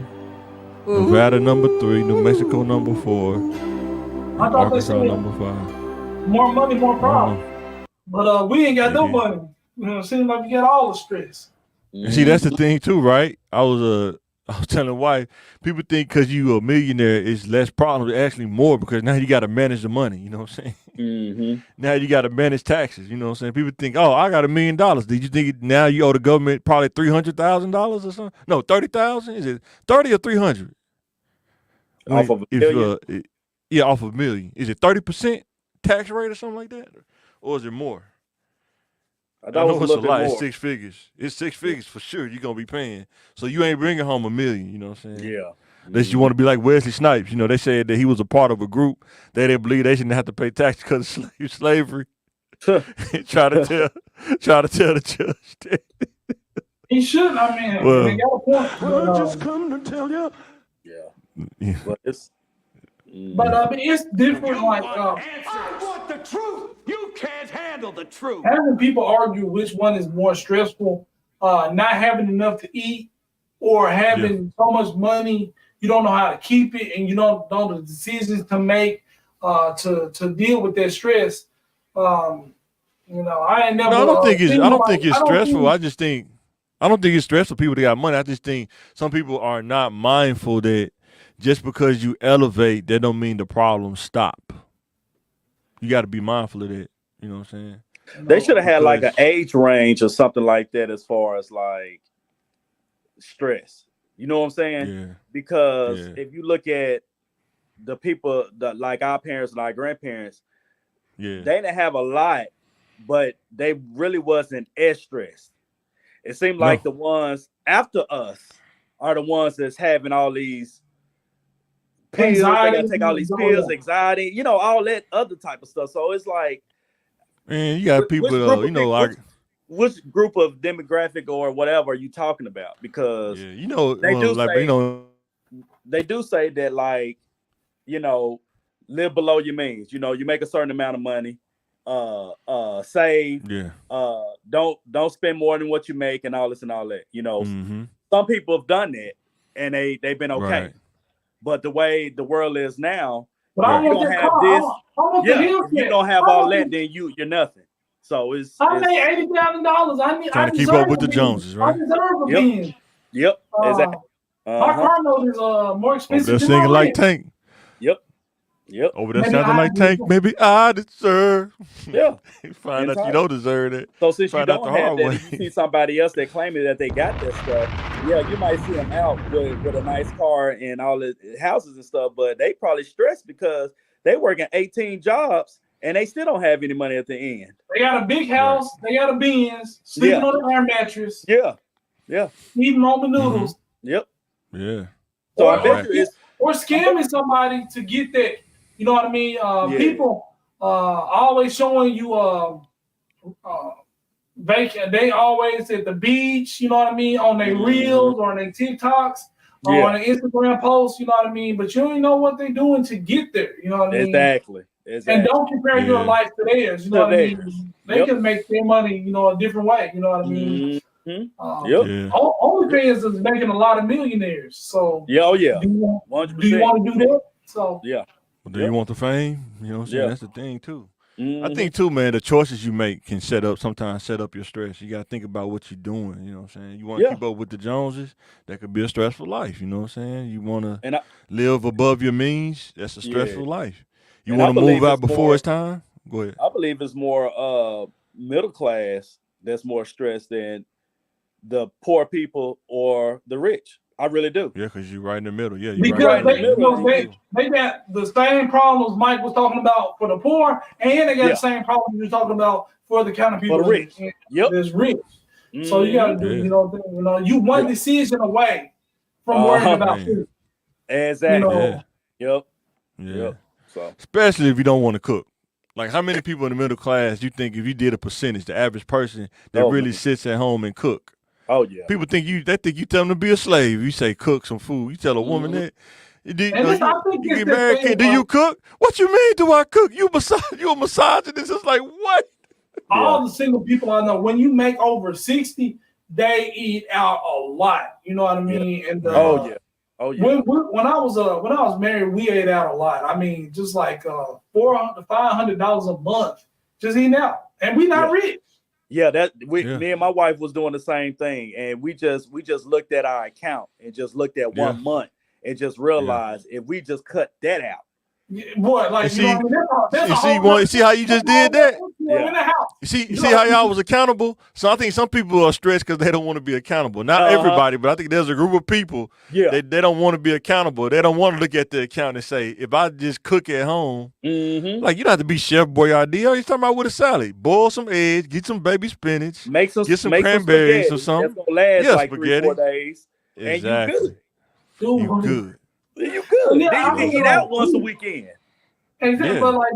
Nevada #3, New Mexico #4, Arkansas #5. More money, more problems. But we ain't got no money. It seems like we got all the stress. And see, that's the thing too, right? I was telling the wife, people think because you a millionaire, it's less problems. It's actually more because now you got to manage the money. You know what I'm saying? Mm-hmm. Now you got to manage taxes. You know what I'm saying? People think, oh, I got $1 million. Did you think now you owe the government probably $300,000 or something? No, $30,000. Is it 30 or 300? Off of $1 million? Yeah, off of $1 million. Is it 30% tax rate or something like that, or is it more? I know it's a lot. It's 6 figures. It's 6 figures for sure. You're gonna be paying. So you ain't bringing home $1 million. You know what I'm saying? Yeah. Unless you want to be like Wesley Snipes. You know, they said that he was a part of a group. They didn't believe they shouldn't have to pay tax because of slavery. try to tell the judge that. He shouldn't. I mean, they got a point. Well, I just come to tell you. Yeah. But it's. But I mean, it's different. Like, I want the truth. You can't handle the truth. having people argue which one is more stressful, not having enough to eat, or having so much money you don't know how to keep it, and you don't know the decisions to make to deal with that stress. You know, I ain't never. No, I don't think it's stressful. I don't think it's stressful for people that got money. I just think some people are not mindful that just because you elevate, that don't mean the problems stop. You got to be mindful of that. You know what I'm saying? They should have had like an age range or something like that as far as like stress. You know what I'm saying? Yeah. Because if you look at the people that like our parents and our grandparents, they didn't have a lot, but they really wasn't as stressed. It seemed like the ones after us are the ones that's having all these pills. Anxiety, they gotta take all these pills, anxiety, you know, all that other type of stuff. So it's like, man, you got people, which group of demographic or whatever are you talking about? Because you know, they do say that, like, you know, live below your means. You know, you make a certain amount of money, save, don't spend more than what you make, and all this and all that. You know, some people have done that and they've been okay. Right. But the way the world is now, you don't have this. You don't have all that, then you're nothing. So I made $80,000. Trying to keep up with the Joneses, right? I deserve a Benz. Yep. Exactly. My car note is more expensive. They're singing like Tank. Yep. Over there sounding like Tank. Maybe I deserve. Yeah. You find out you don't deserve it. So since you don't have that, if you see somebody else that claiming that they got that stuff, you might see them out with a nice car and all the houses and stuff, but they probably stressed because they working 18 jobs and they still don't have any money at the end. They got a big house. They got a Benz. Sleeping on an air mattress. Yeah. Eating ramen noodles. Yep. Yeah. So I bet you or scamming somebody to get that. You know what I mean? People always showing you they always at the beach, you know what I mean, on their reels or on their TikToks or on their Instagram posts, you know what I mean? But you don't know what they're doing to get there, you know what I mean? Exactly. And don't compare your life to theirs, you know what I mean? They can make their money, you know, a different way, you know what I mean? OnlyFans is making a lot of millionaires. So do you want to do that? So do you want the fame? You know what I'm saying? That's the thing too. I think too, man, the choices you make can sometimes set up your stress. You got to think about what you're doing. You know what I'm saying? You want to keep up with the Joneses, that could be a stressful life. You know what I'm saying? You want to live above your means, that's a stressful life. You want to move out before it's time? Go ahead. I believe it's more middle class that's more stressed than the poor people or the rich. I really do. Yeah, because you're right in the middle. Yeah, because they got the same problems Mike was talking about for the poor, and they got the same problems you're talking about for the kind of people rich. That's rich. So you got to do, you know, you one decision away from worrying about food. Exactly. You know? Yep. So especially if you don't want to cook. Like, how many people in the middle class you think if you did a percentage, the average person that really sits at home and cook? Oh yeah. People think you tell them to be a slave. You say cook some food. You tell a woman that. You get married, kid. Do you cook? What you mean? Do I cook? You a misogynist? It's like what? All the single people I know, when you make over 60, they eat out a lot. You know what I mean? And When I was married, we ate out a lot. I mean, just like $400 to $500 a month, just eating out, and we not rich. Yeah, me and my wife was doing the same thing, and we just looked at our account and just looked at 1 month and just realized if we just cut that out. Boy, like see how you just did that? You see how y'all was accountable? So I think some people are stressed because they don't want to be accountable. Not everybody, but I think there's a group of people they don't want to be accountable. They don't want to look at the account and say, if I just cook at home, like you don't have to be Chef Boyardee. You're talking about with a salad. Boil some eggs, get some baby spinach, get some cranberries or something. That's gonna last like 3-4 days. Exactly. And you good. You good. You could. Yeah, Then you can eat out once a weekend. Exactly, Yeah. but like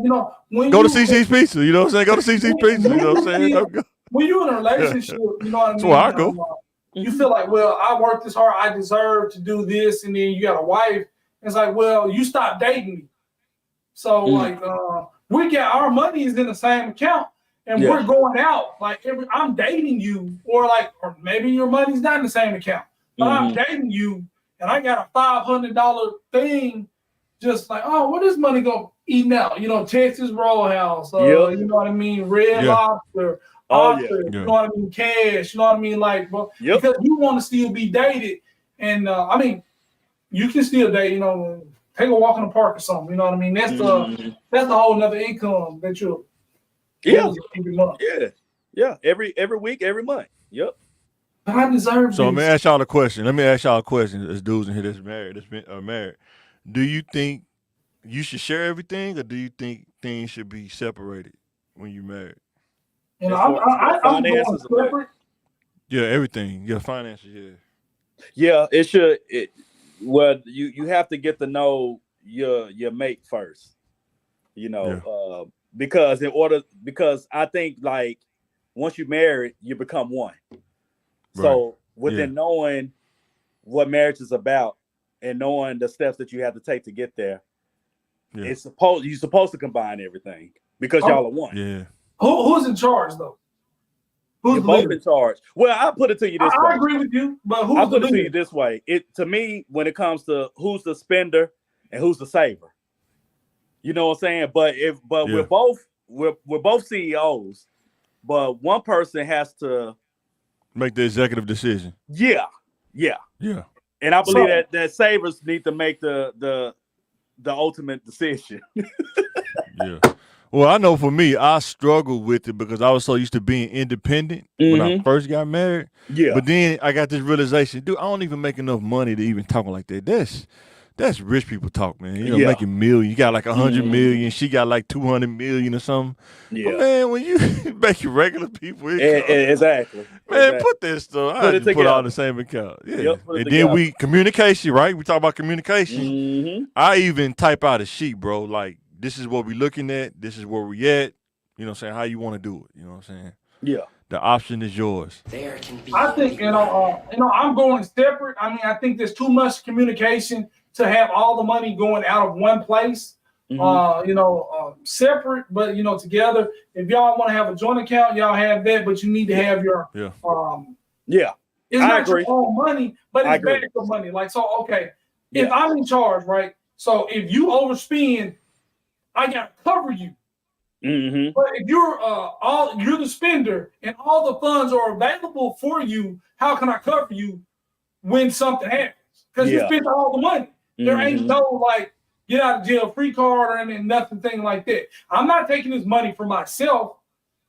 when go to CC's Pizza. You know what I'm saying? Go to CC's Pizza. You know what I'm saying? Don't go. When you're in a relationship, you know what I mean. That's where I go. You feel like, well, I worked this hard, I deserve to do this, and then you got a wife. It's like, well, you stopped dating me, so like we got our money is in the same account, and we're going out. Like I'm dating you, or maybe your money's not in the same account, but I'm dating you, and I got a $500 thing. Just like, oh, where does money go eating out? You know, Texas Roadhouse, you know what I mean? Red Lobster, you know what I mean? Cash, you know what I mean? Like, well, because you want to still be dated. And I mean, you can still date, you know, take a walk in the park or something, you know what I mean? That's that's a whole nother income that you'll every month. Yeah. Every week, every month. Yep. But I deserve So this. let me ask y'all a question. As dudes in here that's married, do you think you should share everything, or do you think things should be separated when you're married? You know, I'm going separate. Yeah, everything. Yeah, finances. Yeah, it should. Well, you have to get to know your mate first. You know, because I think like once you're married, you become one. Right. So within knowing what marriage is about and knowing the steps that you have to take to get there, you're supposed to combine everything because y'all are one. Yeah. Who's in charge though? You're both in charge. Well, I'll put it to you this way. I agree with you, but I'll put it to you this way. To me, when it comes to who's the spender and who's the saver, you know what I'm saying? But we're both CEOs, but one person has to make the executive decision. Yeah. And I believe that savers need to make the ultimate decision. Yeah. Well, I know for me, I struggled with it because I was so used to being independent when I first got married. Yeah. But then I got this realization, dude, I don't even make enough money to even talk like that. That's rich people talk, man. You know, making millions. You got like 100 million. She got like 200 million or something. Yeah. But man, when you make regular people, exactly. Man, put this stuff. I just put all in the same account. Yeah. And then communication, right? We talk about communication. I even type out a sheet, bro. Like, this is what we're looking at. This is where we at. You know what I'm saying? How you want to do it. You know what I'm saying? Yeah. The option is yours. There can be I think, I'm going separate. I mean, I think there's too much communication to have all the money going out of one place. Separate, but, together. If y'all want to have a joint account, y'all have that, but you need to have your, it's not your own money, but it's backup money. Like, so, okay, if I'm in charge, right? So if you overspend, I got to cover you. But if you're the spender and all the funds are available for you, how can I cover you when something happens? Because you spent all the money. There ain't no get out of jail free card or nothing like that. I'm not taking this money for myself.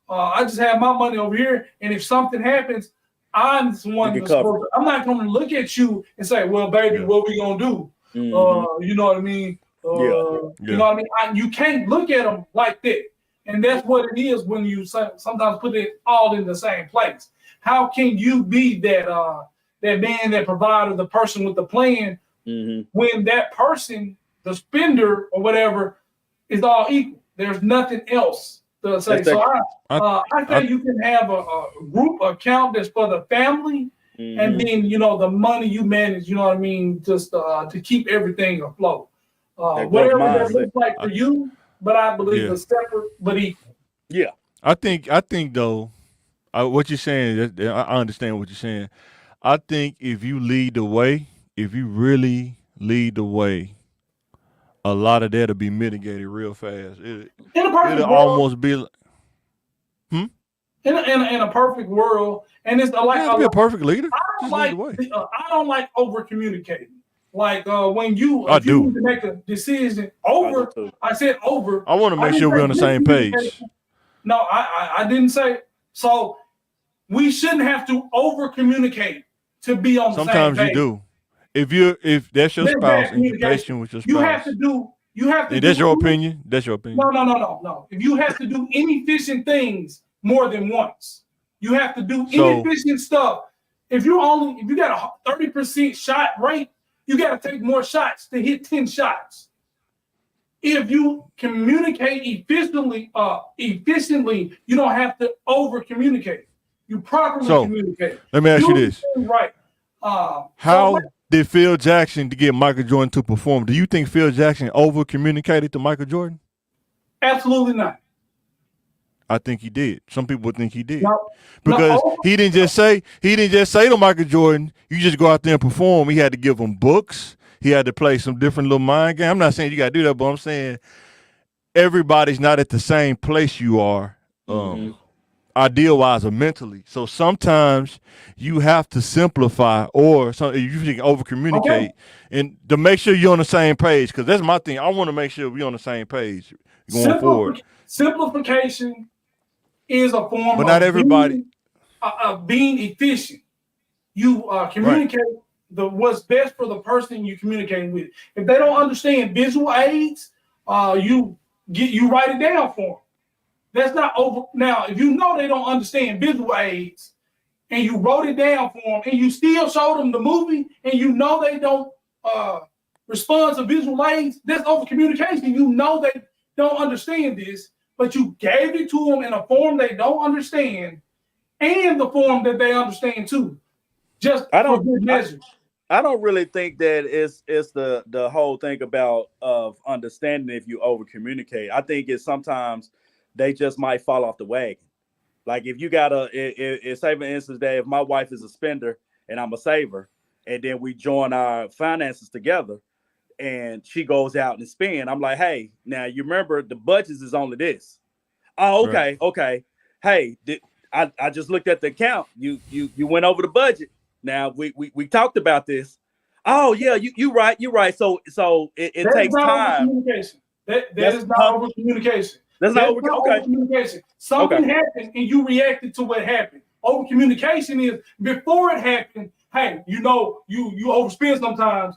I just have my money over here, and if something happens, I'm the one that's supposed to. I'm not going to look at you and say, "Well, baby, what we gonna do?" You know what I mean? You know what I mean? You can't look at them like that. And that's what it is when you sometimes put it all in the same place. How can you be that man, that provider, the person with the plan, when that person, the spender or whatever, is all equal? There's nothing else to say. So I think you can have a group account that's for the family, and then the money you manage. You know what I mean? Just to keep everything afloat. Whatever that looks like for you. But I believe it's separate but equal. Yeah. I think though, what you're saying, I understand what you're saying. I think if you lead the way, if you really lead the way, a lot of that'll be mitigated real fast. It'll almost be like, in a perfect world, and it's like be a perfect leader. I don't like over communicating. Like when you need to make a decision I said over. I want to make sure we're on the same page. No, I didn't say so. We shouldn't have to over communicate to be on the same page. Sometimes you do. If that's your spouse and you're patient with your spouse, you have to. That's your opinion. That's your opinion. No. If you have to do inefficient things more than once, you have to do inefficient stuff. If you got a 30% shot rate, you got to take more shots to hit 10 shots. If you communicate efficiently, you don't have to over communicate. You properly communicate. Let me ask you this: right? How did Phil Jackson to get Michael Jordan to perform? Do you think Phil Jackson over communicated to Michael Jordan? Absolutely not. I think he did. Some people think he did. No, because he didn't just say to Michael Jordan, you just go out there and perform. He had to give him books. He had to play some different little mind game. I'm not saying you got to do that, but I'm saying everybody's not at the same place you are, ideal-wise or mentally. So sometimes you have to simplify, or you can over-communicate, and to make sure you're on the same page. Because that's my thing. I want to make sure we're on the same page going forward. Simplification is a form but not everybody being efficient. You communicate what's best for the person you communicate with. If they don't understand visual aids, you write it down for them. That's not over. Now, if you know they don't understand visual aids, and you wrote it down for them, and you still showed them the movie, and you know they don't respond to visual aids, that's over communication. You know they don't understand this, but you gave it to them in a form they don't understand, and the form that they understand too. Just for good measure. I don't really think that it's the whole thing about of understanding if you over communicate. I think it's sometimes they just might fall off the wagon. Like if you got say for instance that if my wife is a spender and I'm a saver, and then we join our finances together, and she goes out and spend, I'm like, hey, now you remember the budget is only this. Oh, okay, right. Okay. Hey, I just looked at the account. You went over the budget. Now we talked about this. Oh yeah, you're right. So it takes time. That is not over communication. That's not over communication. Something happened and you reacted to what happened. Over communication is before it happened. Hey, you overspend sometimes.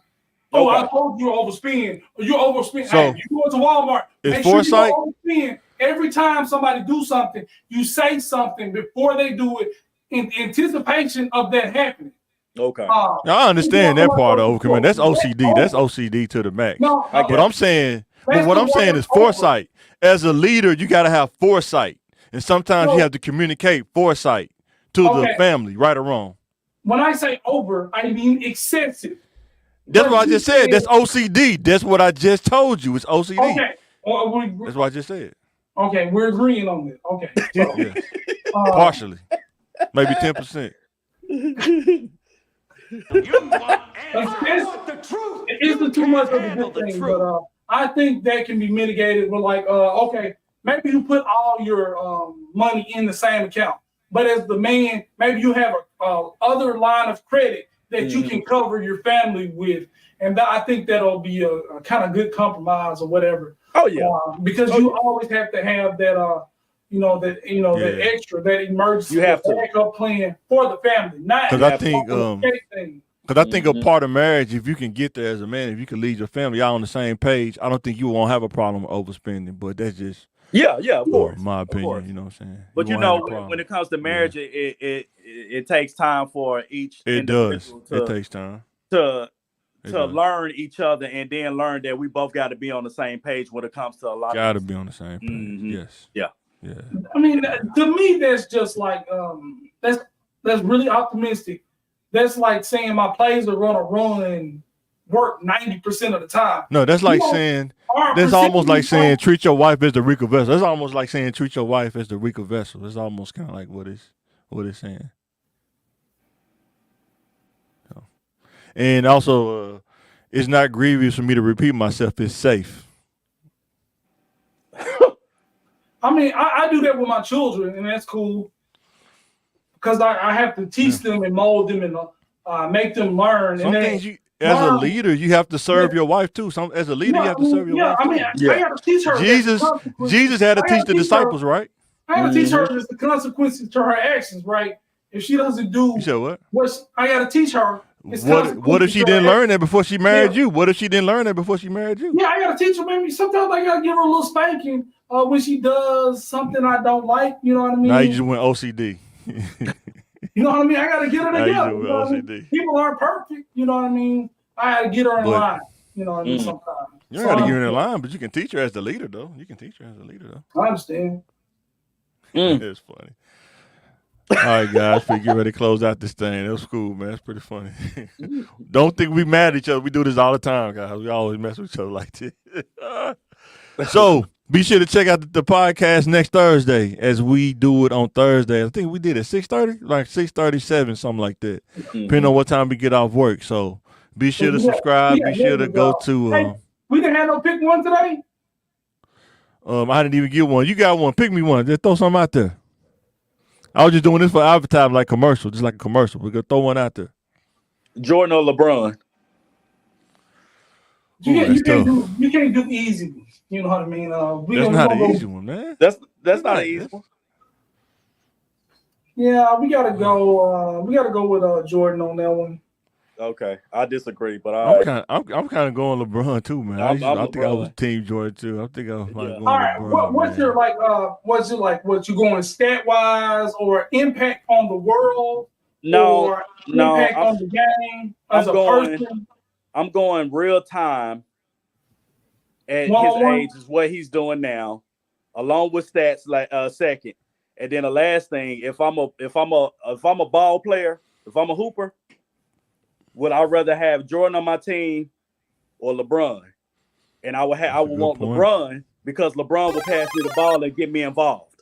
Oh, I told you overspend. Or you overspend. So, hey, you go to Walmart. Make sure you don't overspend. Every time somebody do something, you say something before they do it in anticipation of that happening. Okay. I understand that part of overcommitment. That's OCD. That's OCD to the max. No, what I'm saying is foresight. As a leader, you got to have foresight. And sometimes you have to communicate foresight to the family, right or wrong. When I say over, I mean excessive. That's what I just said. That's OCD. That's what I just told you. It's OCD. Okay. That's what I just said. Okay, we're agreeing on this. Okay. So, yeah. Partially. Maybe 10%. The truth. It isn't too much of a good thing, but I think that can be mitigated with like, okay, maybe you put all your money in the same account, but as the man, maybe you have a other line of credit that you can cover your family with, and I think that'll be a kind of good compromise or whatever. Oh yeah, because you always have to have that, that extra, that emergency, backup plan for the family. Not because I think, a part of marriage, if you can get there as a man, if you can lead your family out on the same page, I don't think you won't have a problem with overspending. But that's just of course, my opinion. You know what I'm saying? But when it comes to marriage, it takes time for each. It does. It takes time to learn each other, and then learn that we both got to be on the same page when it comes to a lot. Got to be on the same page. Mm-hmm. Yes. Yeah. Yeah. I mean, to me, that's just like that's really optimistic. That's like saying my plays are gonna run and work 90% of the time. No, that's like saying that's almost like saying treat your wife as the weaker vessel. That's almost like saying treat your wife as the weaker vessel. It's almost kind of like what it's saying. So. And also, it's not grievous for me to repeat myself. It's safe. I mean, I do that with my children, and that's cool. Because I have to teach them and mold them and make them learn. Some things as a leader, you have to serve your wife too. As a leader, you have to serve your wife. I mean, I got to teach her. Jesus had to teach the disciples, right? I got to teach her the consequences to her actions, right? If she doesn't do, you said what I got to teach her. What if she didn't learn that before she married you? What if she didn't learn that before she married you? Yeah, I got to teach her. Maybe sometimes I got to give her a little spanking when she does something I don't like. You know what I mean? Now you just went OCD. You know what I mean? I got to get her together. You know what I mean? People aren't perfect. You know what I mean? I had to get her in But- line. You know what I mean? Sometimes. You don't got to get her in line, but you can teach her as the leader, though. You can teach her as the leader, though. I understand. It's funny. All right, guys, we get ready to close out this thing. That was cool, man. It's pretty funny. Don't think we mad at each other. We do this all the time, guys. We always mess with each other like this. So be sure to check out the podcast next Thursday as we do it on Thursday. I think we did it 6:30, like 6:37, something like that, depending on what time we get off work. So be sure to subscribe. Be sure to go to. Hey, we didn't have no pick one today. I didn't even get one. You got one. Pick me one. Just throw something out there. I was just doing this for advertising, like commercial, just like a commercial. We're gonna throw one out there. Jordan or LeBron? You can't do easy ones. You know what I mean? That's not an easy one, man. That's not an easy one. Yeah, we gotta go. We gotta go with Jordan on that one. Okay, I disagree, but I'm kind of going LeBron too, man. I think I was Team Jordan too. I think I was going All right, LeBron. what's your what you going stat wise or impact on the world? No, impact on the game as a person. I'm going real time at his age is what he's doing now, along with stats like second, and then the last thing, if I'm a ball player, if I'm a hooper, would I rather have Jordan on my team or LeBron? And I would want LeBron because LeBron will pass me the ball and get me involved.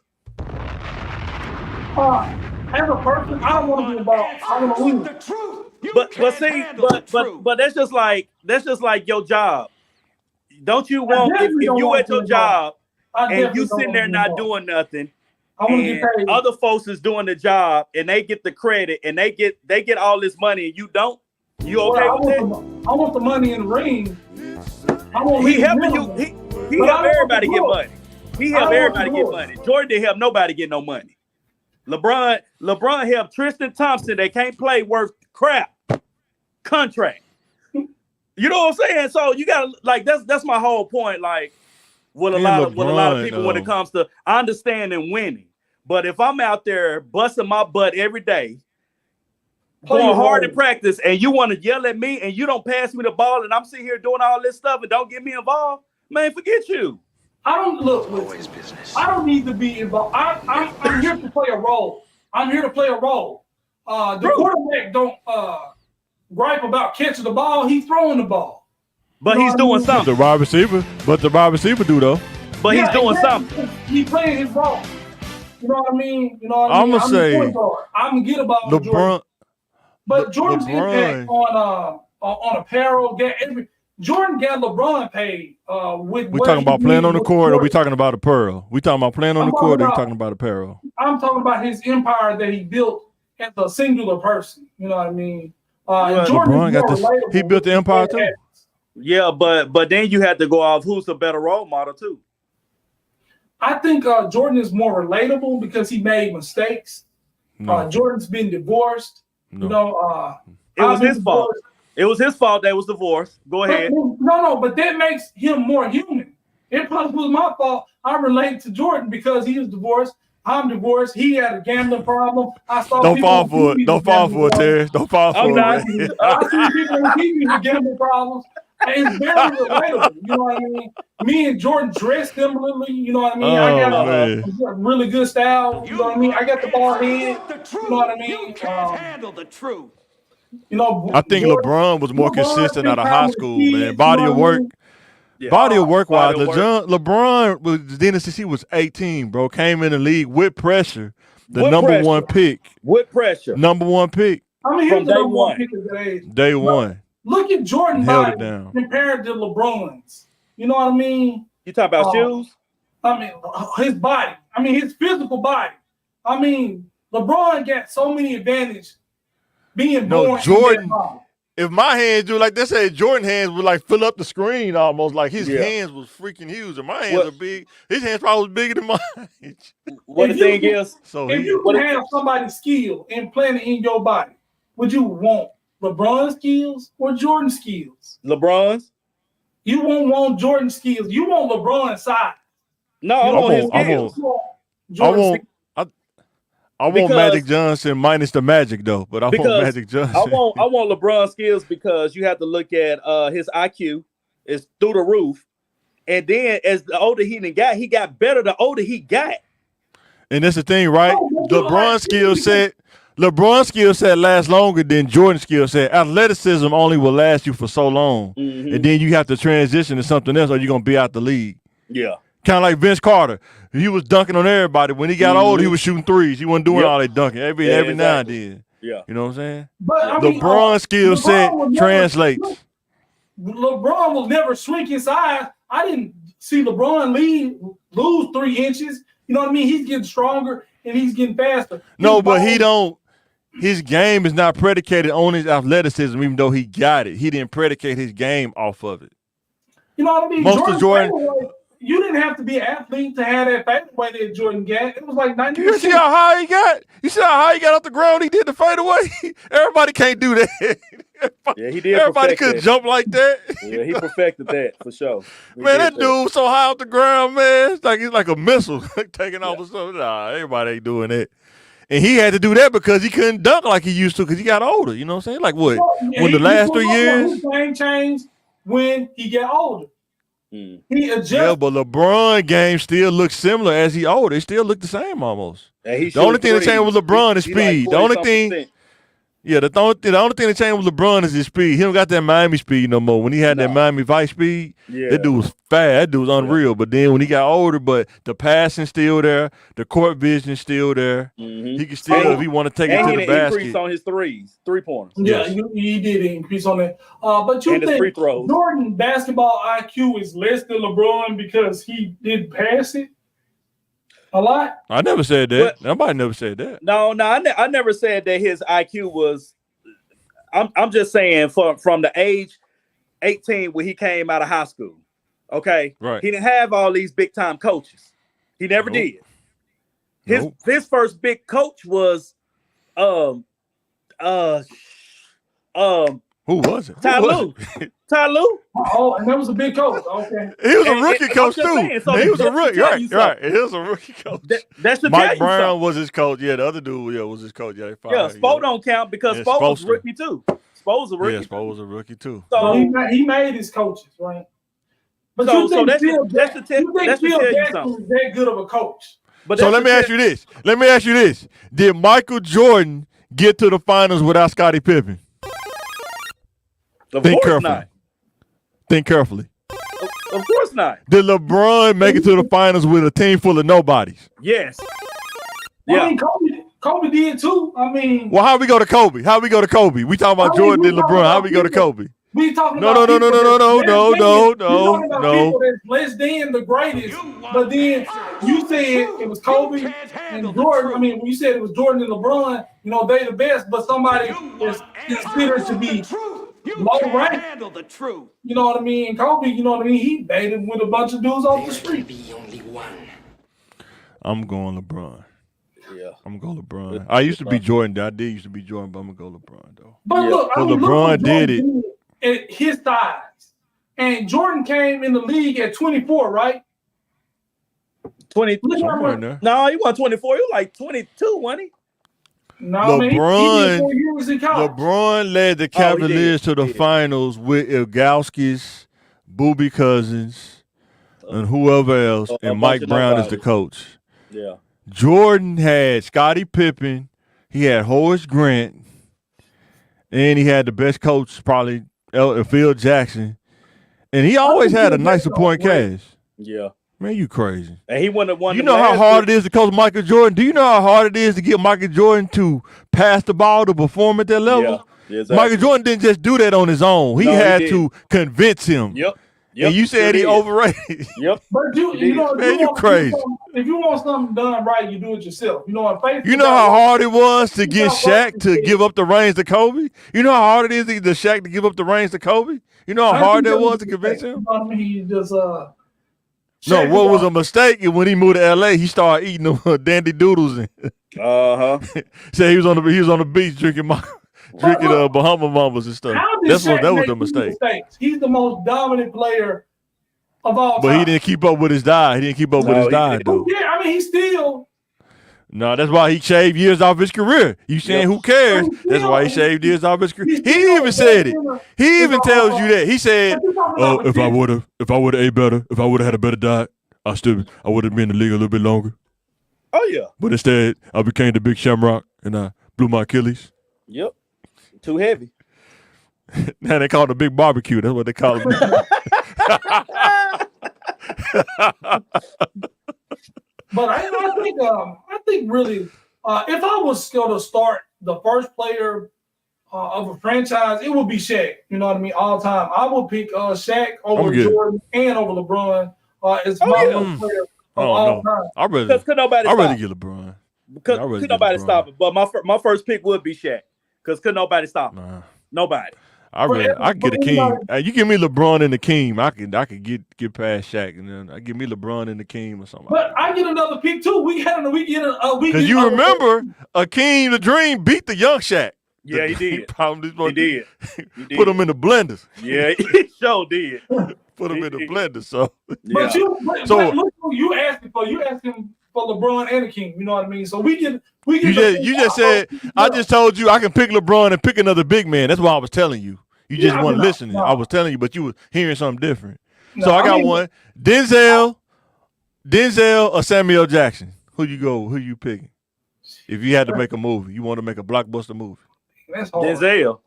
As a person, I don't want to be involved. I want to win. The truth. But that's just like your job. Don't you want if you at your job and you sitting there not doing nothing, and other folks is doing the job and they get the credit and they get all this money and you don't? You okay with that? I want the money in the ring. He helping you. He help everybody get money. He help everybody get money. Jordan didn't help nobody get no money. LeBron helped Tristan Thompson. They can't play worth crap. Contract. You know what I'm saying? So you gotta like that's my whole point. Like with a lot of people when it comes to understanding winning. But if I'm out there busting my butt every day, going hard in practice, and you want to yell at me and you don't pass me the ball and I'm sitting here doing all this stuff and don't get me involved, man, forget you. I don't need to be involved. I'm here to play a role. I'm here to play a role. The quarterback don't gripe about catching the ball. He's throwing the ball. But he's doing something. The wide receiver do though. But he's doing something. He's playing his role. You know what I mean? I'm gonna say I'm gonna get about LeBron. Jordan. But Jordan's impact on apparel, Jordan got LeBron paid. We talking about playing on the court, or we talking about apparel? We talking about playing on the court, or we talking about apparel? I'm talking about his empire that he built as a singular person. You know what I mean? Jordan got this. He built the empire too. Yeah, but then you had to go off who's the better role model too. I think Jordan is more relatable because he made mistakes. No. Jordan's been divorced. No. You know, it was his fault. It was his fault that was divorced. Go ahead. But that makes him more human. It probably was my fault. I relate to Jordan because he was divorced. I'm divorced. He had a gambling problem. Don't fall for it. Don't fall for it, Terry. Don't fall for it. I see people on TV with gambling problems. And it's very relatable. You know what I mean? Me and Jordan dressed similarly. You know what I mean? I got a really good style. You know what I mean? I got the ball head. You know what I mean? You can't handle the truth. You know, I think LeBron was more consistent out of high school, man. Body of work. Yeah. Body of work wise, LeBron was since he was 18, bro. Came in the league with pressure. Number one pick. With pressure. Number one pick. I mean, he was the number one pick of the age. Day one. Look at Jordan's body compared to LeBron's. You know what I mean? You talk about shoes? I mean, his body. I mean, his physical body. I mean, LeBron got so many advantages being born. Jordan. If my hands do like they say, Jordan hands would like fill up the screen almost. Like his hands was freaking huge, and my hands are big. His hands probably was bigger than mine. What the thing is, if you could have somebody's skill implanted in your body, would you want LeBron's skills or Jordan's skills? LeBron's. You won't want Jordan's skills. You want LeBron's size. No, I want his skills. I want Magic Johnson minus the magic though, but I want Magic Johnson. I want LeBron skills because you have to look at his IQ is through the roof, and then as the older he got better the older he got. And that's the thing, right? LeBron's skill set lasts longer than Jordan's skill set. Athleticism only will last you for so long, and then you have to transition to something else, or you're gonna be out the league. Yeah. Kind of like Vince Carter. He was dunking on everybody. When he got older, he was shooting threes. He wasn't doing all that dunking every now and then. Yeah. You know what I'm saying? But I mean, LeBron's skill set translates. LeBron will never shrink in size. I didn't see LeBron lose 3 inches. You know what I mean? He's getting stronger and he's getting faster. No, but he don't. His game is not predicated on his athleticism, even though he got it. He didn't predicate his game off of it. You know what I mean? Most of Jordan. You didn't have to be an athlete to have that fadeaway that Jordan got. It was like 90%. You see how high he got? You see how high he got off the ground? He did the fadeaway. Everybody can't do that. Yeah, he did. Everybody could jump like that. Yeah, he perfected that for sure. Man, that dude so high off the ground, man. It's like a missile taking off or something. Nah, everybody ain't doing that. And he had to do that because he couldn't dunk like he used to because he got older. You know what I'm saying? Like what? When the last 3 years? His game changed when he got older. He adjusted. Yeah, but LeBron game still looks similar as he older. It still look the same almost. The only thing that changed with LeBron is speed. The only thing, the only thing that changed with LeBron is his speed. He don't got that Miami speed no more. When he had that Miami Vice speed, that dude was fast. That dude was unreal. But then when he got older, but the passing still there, the court vision still there. He can still, if he want to take it to the basket. Increase on his 3-pointers. Yeah, he did increase on that. But you think Jordan basketball IQ is less than LeBron because he didn't pass it a lot? I never said that. Nobody never said that. No, I never said that his IQ was. I'm just saying from the age 18 when he came out of high school. Okay, right. He didn't have all these big time coaches. He never did. His first big coach was who was it? Ty Lue. Ty Lue. Oh, and that was a big coach. Okay. He was a rookie coach too. He was a rookie. Right. He was a rookie coach. Mike Brown was his coach. Yeah, the other dude, was his coach. Yeah, Spo don't count because Spo was a rookie too. Spo was a rookie. Yeah, Spo was a rookie too. So he made his coaches, right? But that's Phil to tell you Jackson is that good of a coach? So let me ask you this. Did Michael Jordan get to the finals without Scottie Pippen? Think carefully. Think carefully. Of course not. Did LeBron make it to the finals with a team full of nobodies? Yes. Yeah. I mean, Kobe did too. I mean, well, how we go to Kobe? We talking about Jordan and LeBron. How we go to Kobe? We talking no. People that's less than the greatest. But then you said it was Kobe and Jordan. I mean, when you said it was Jordan and LeBron, they the best. But somebody is considered to be low rank. Handle the truth. You know what I mean? Kobe, he dated with a bunch of dudes off the street. I'm going LeBron. Yeah, I'm going LeBron. I used to be Jordan. I did used to be Jordan, but I'm gonna go LeBron though. But look, LeBron did it at his size, and Jordan came in the league at 24, right? 20. No, he wasn't 24. He was like 22, wasn't he? No, LeBron led the Cavaliers to the finals with Ilgauskas, Boobie Cousins, and whoever else, and Mike Brown as the coach. Yeah. Jordan had Scottie Pippen, he had Horace Grant, and he had the best coach, probably Phil Jackson, and he always had a nice supporting cast. Yeah. Man, you crazy. And he wouldn't have won. You know how hard it is to coach Michael Jordan? Do you know how hard it is to get Michael Jordan to pass the ball to perform at that level? Yeah, exactly. Michael Jordan didn't just do that on his own. He had to convince him. Yep. And you said he overrated. Yep. But you crazy. If you want something done right, you do it yourself. You know how hard it was to get Shaq to give up the reins to Kobe? You know how hard it is to Shaq to give up the reins to Kobe? You know how hard that was to convince him? He just No, what was a mistake is when he moved to LA, he started eating them dandy doodles. Said he was on the beach drinking Bahama Mamas and stuff. That was the mistake. He's the most dominant player of all time. But he didn't keep up with his diet. He didn't keep up with his diet, though. Yeah, I mean, he still. No, that's why he shaved years off his career. You saying who cares? That's why he shaved years off his career. He even said it. He even tells you that. He said, "Oh, if I would have ate better, if I would have had a better diet, I would have been in the league a little bit longer." Oh yeah. But instead, I became the big shamrock and I blew my Achilles. Yep. Too heavy. Now they call it a big barbecue. That's what they call it. But I think really, if I was going to start the first player of a franchise, it would be Shaq. You know what I mean? All time, I would pick Shaq over Jordan and over LeBron as my player of all time. I'd rather get LeBron. Because could nobody stop it. But my first pick would be Shaq. Because could nobody stop it. Nobody. I get a King. You give me LeBron and the King, I could get past Shaq, and then I give me LeBron and the King or something. But I get another pick too. We get because you remember Akeem the Dream beat the young Shaq. Yeah, he did. He did. Put him in the blenders. Yeah, he sure did. Put him in the blender. So, yeah. But look who you asking for. You asking for LeBron and the King. You know what I mean? So we get. You just said. I just told you I can pick LeBron and pick another big man. That's why I was telling you. You just weren't listening. I was telling you, but you were hearing something different. So I got one: Denzel or Samuel Jackson. Who you picking? If you had to make a movie, you want to make a blockbuster movie. That's hard. Denzel.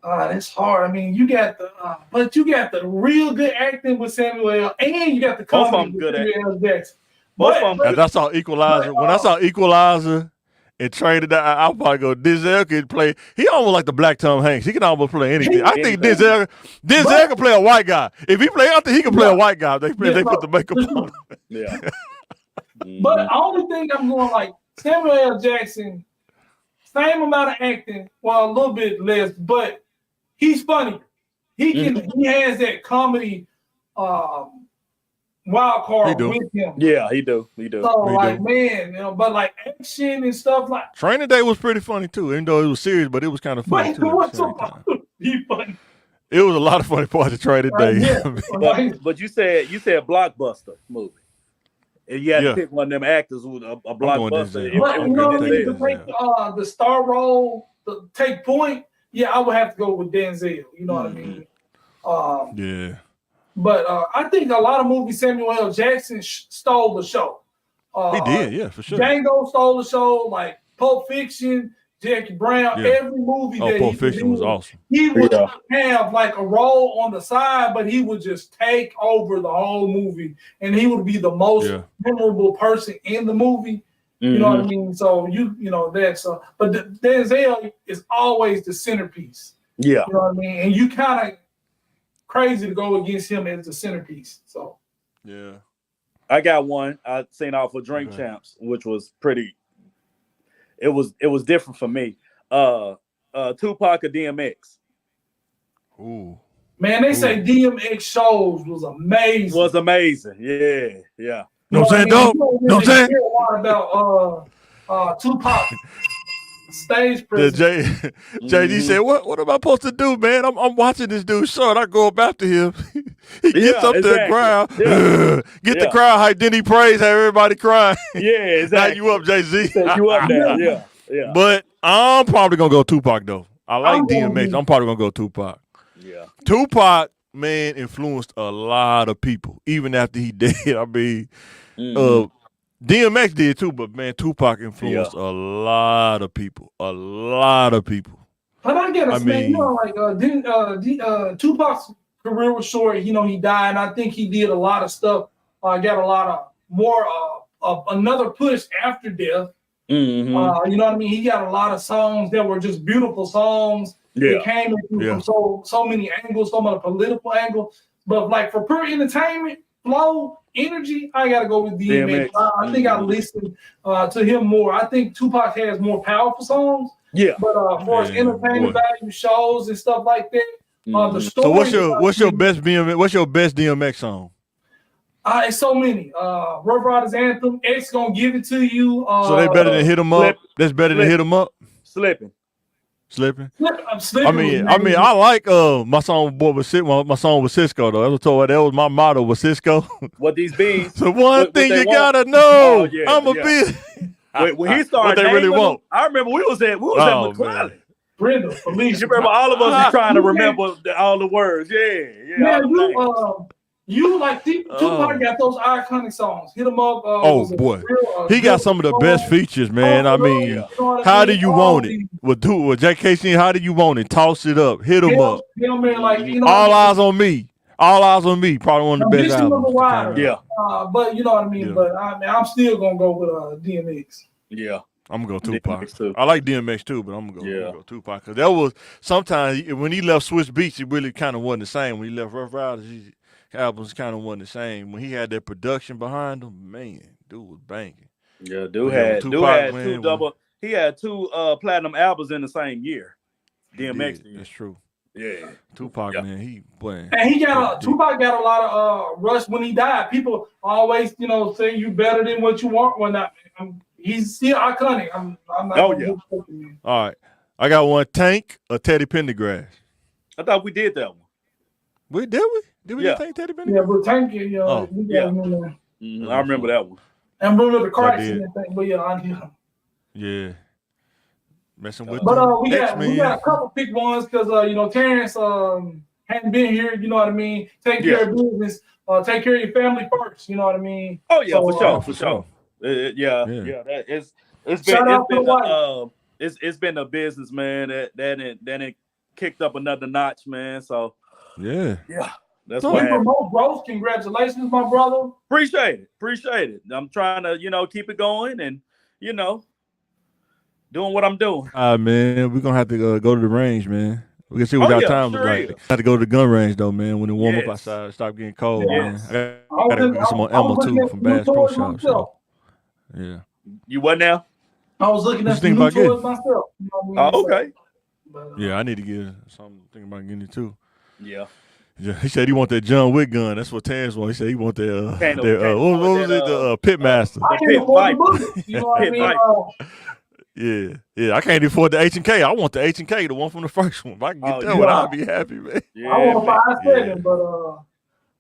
That's hard. I mean, you got the real good acting with Samuel, and you got the comedy with Samuel Jackson. When I saw Equalizer and traded that, I'll probably go. Denzel could play. He almost like the Black Tom Hanks. He can almost play anything. I think Denzel can play a white guy. If he play, I think he can play a white guy. They put the makeup on. Yeah. But the only thing I'm going like Samuel L. Jackson, same amount of acting, well, a little bit less, but he's funny. He has that comedy wild card with him. Yeah, he do. So man, but like action and stuff like Training Day was pretty funny too, even though it was serious, but it was kind of funny too. He funny. It was a lot of funny parts of Training Day. Yeah. but you said blockbuster movie. And you had to pick one of them actors with a blockbuster. But you know, to take the star role, take point. Yeah, I would have to go with Denzel. You know what I mean? Yeah. But I think a lot of movies Samuel L. Jackson stole the show. He did, yeah, for sure. Django stole the show, like Pulp Fiction, Jackie Brown, every movie that Pulp Fiction was awesome. He would have like a role on the side, but he would just take over the whole movie, and he would be the most memorable person in the movie. You know what I mean? So you know that's but Denzel is always the centerpiece. Yeah, you know what I mean. And you kind of crazy to go against him as the centerpiece. So yeah, I got one. I seen off of Drink Champs, which was pretty. It was different for me. Tupac or DMX. Ooh. Man, they say DMX shows was amazing. Yeah. No, I'm saying, dog. No, I'm saying. A lot about Tupac stage presence. JD said, "What am I supposed to do, man? I'm watching this dude show, and I go up after him. He gets up to the crowd, get the crowd hype, then he prays, have everybody crying. Yeah, exactly. Now you up, Jay-Z. You up now, yeah. But I'm probably gonna go Tupac though. I like DMX. I'm probably gonna go Tupac. Yeah, Tupac, man, influenced a lot of people, even after he dead. I mean, DMX did too, but man, Tupac influenced a lot of people. A lot of people. But I get it, man. You know, like Tupac's career was short. You know, he died, and I think he did a lot of stuff. Got a lot of more another push after death. You know what I mean? He got a lot of songs that were just beautiful songs. It came from so many angles, so much political angle. But like for pure entertainment, flow, energy, I gotta go with DMX. I think I listened to him more. I think Tupac has more powerful songs. Yeah. But for his entertainment value shows and stuff like that, the story. So what's your best DMX song? It's so many. Rough Riders Anthem, X Gonna Give It To You. So they better than Hit 'Em Up? That's better than Hit 'Em Up? Slipping. Slipping. Slipping. I mean, I like my song my song with Cisco though. That was my motto with Cisco. What these beans? So one thing you gotta know, I'm a bitch. When he started, what they really want. I remember we was at McClellan. Brenda, Felicia. You remember all of us was trying to remember all the words. Yeah. Man, you like Tupac got those iconic songs. Hit 'em up. Boy, he got some of the best features, man. I mean, how do you want it? With Jack Casey, how do you want it? Toss it up, hit 'em up. All eyes on me. All eyes on me. Probably one of the best albums. Yeah. But you know what I mean. Yeah. But I'm still gonna go with DMX. Yeah. I'm gonna go Tupac. I like DMX too, but I'm gonna go Tupac because that was sometimes when he left Swiss Beats, he really kind of wasn't the same. When he left Rough Riders, his albums kind of wasn't the same. When he had that production behind him, man, dude was banging. Yeah, dude had He had two platinum albums in the same year. DMX. That's true. Yeah, Tupac, man, he playing. And Tupac got a lot of rush when he died. People always, say you better than what you want. Well, not. He's still iconic. I'm not. All right, I got one. Tank or Teddy Pendergrass. I thought we did that one. Did we get Tank Teddy Pendergrass? Yeah, but Tank. I remember that one. And remember the car accident thing. But yeah. Messing with but we got a couple pick ones because Terrence hadn't been here. You know what I mean. Take care of business. Take care of your family first. You know what I mean. Oh yeah, for sure. It's been a business, man. That kicked up another notch, man. So yeah. That's why. Promote growth. Congratulations, my brother. Appreciate it. I'm trying to keep it going and doing what I'm doing. Man, we're gonna have to go to the range, man. We can see what our time looks like. Have to go to the gun range though, man. When it warm up outside, stop getting cold, man. I gotta get some more ammo too from Bass Pro Shop. So. Yeah. You what now? I was looking at some new toys myself. Oh, okay. Yeah, I need to get something. Thinking about getting it too. Yeah. He said he want that John Wick gun. That's what Terrence want. He said he want that. What was it? The Pitmaster. I can't afford the bullet. You know what I mean? Yeah. I can't afford the H&K. I want the H&K, the one from the first one. If I can get that one, I'll be happy, man. Yeah, I want a 5.7, but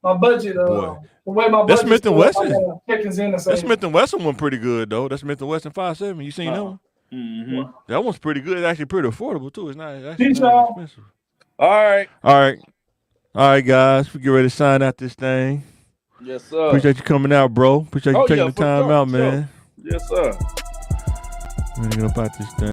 my budget, the way my budget. That's Smith & Wesson. That Smith & Wesson one pretty good though. That's Smith & Wesson 5.7. You seen that one? Mm-hmm. That one's pretty good. It's actually pretty affordable too. It's not expensive. All right, guys. We get ready to sign out this thing. Yes, sir. Appreciate you coming out, bro. Appreciate you taking the time out, man. Yes, sir. We're gonna go about this thing.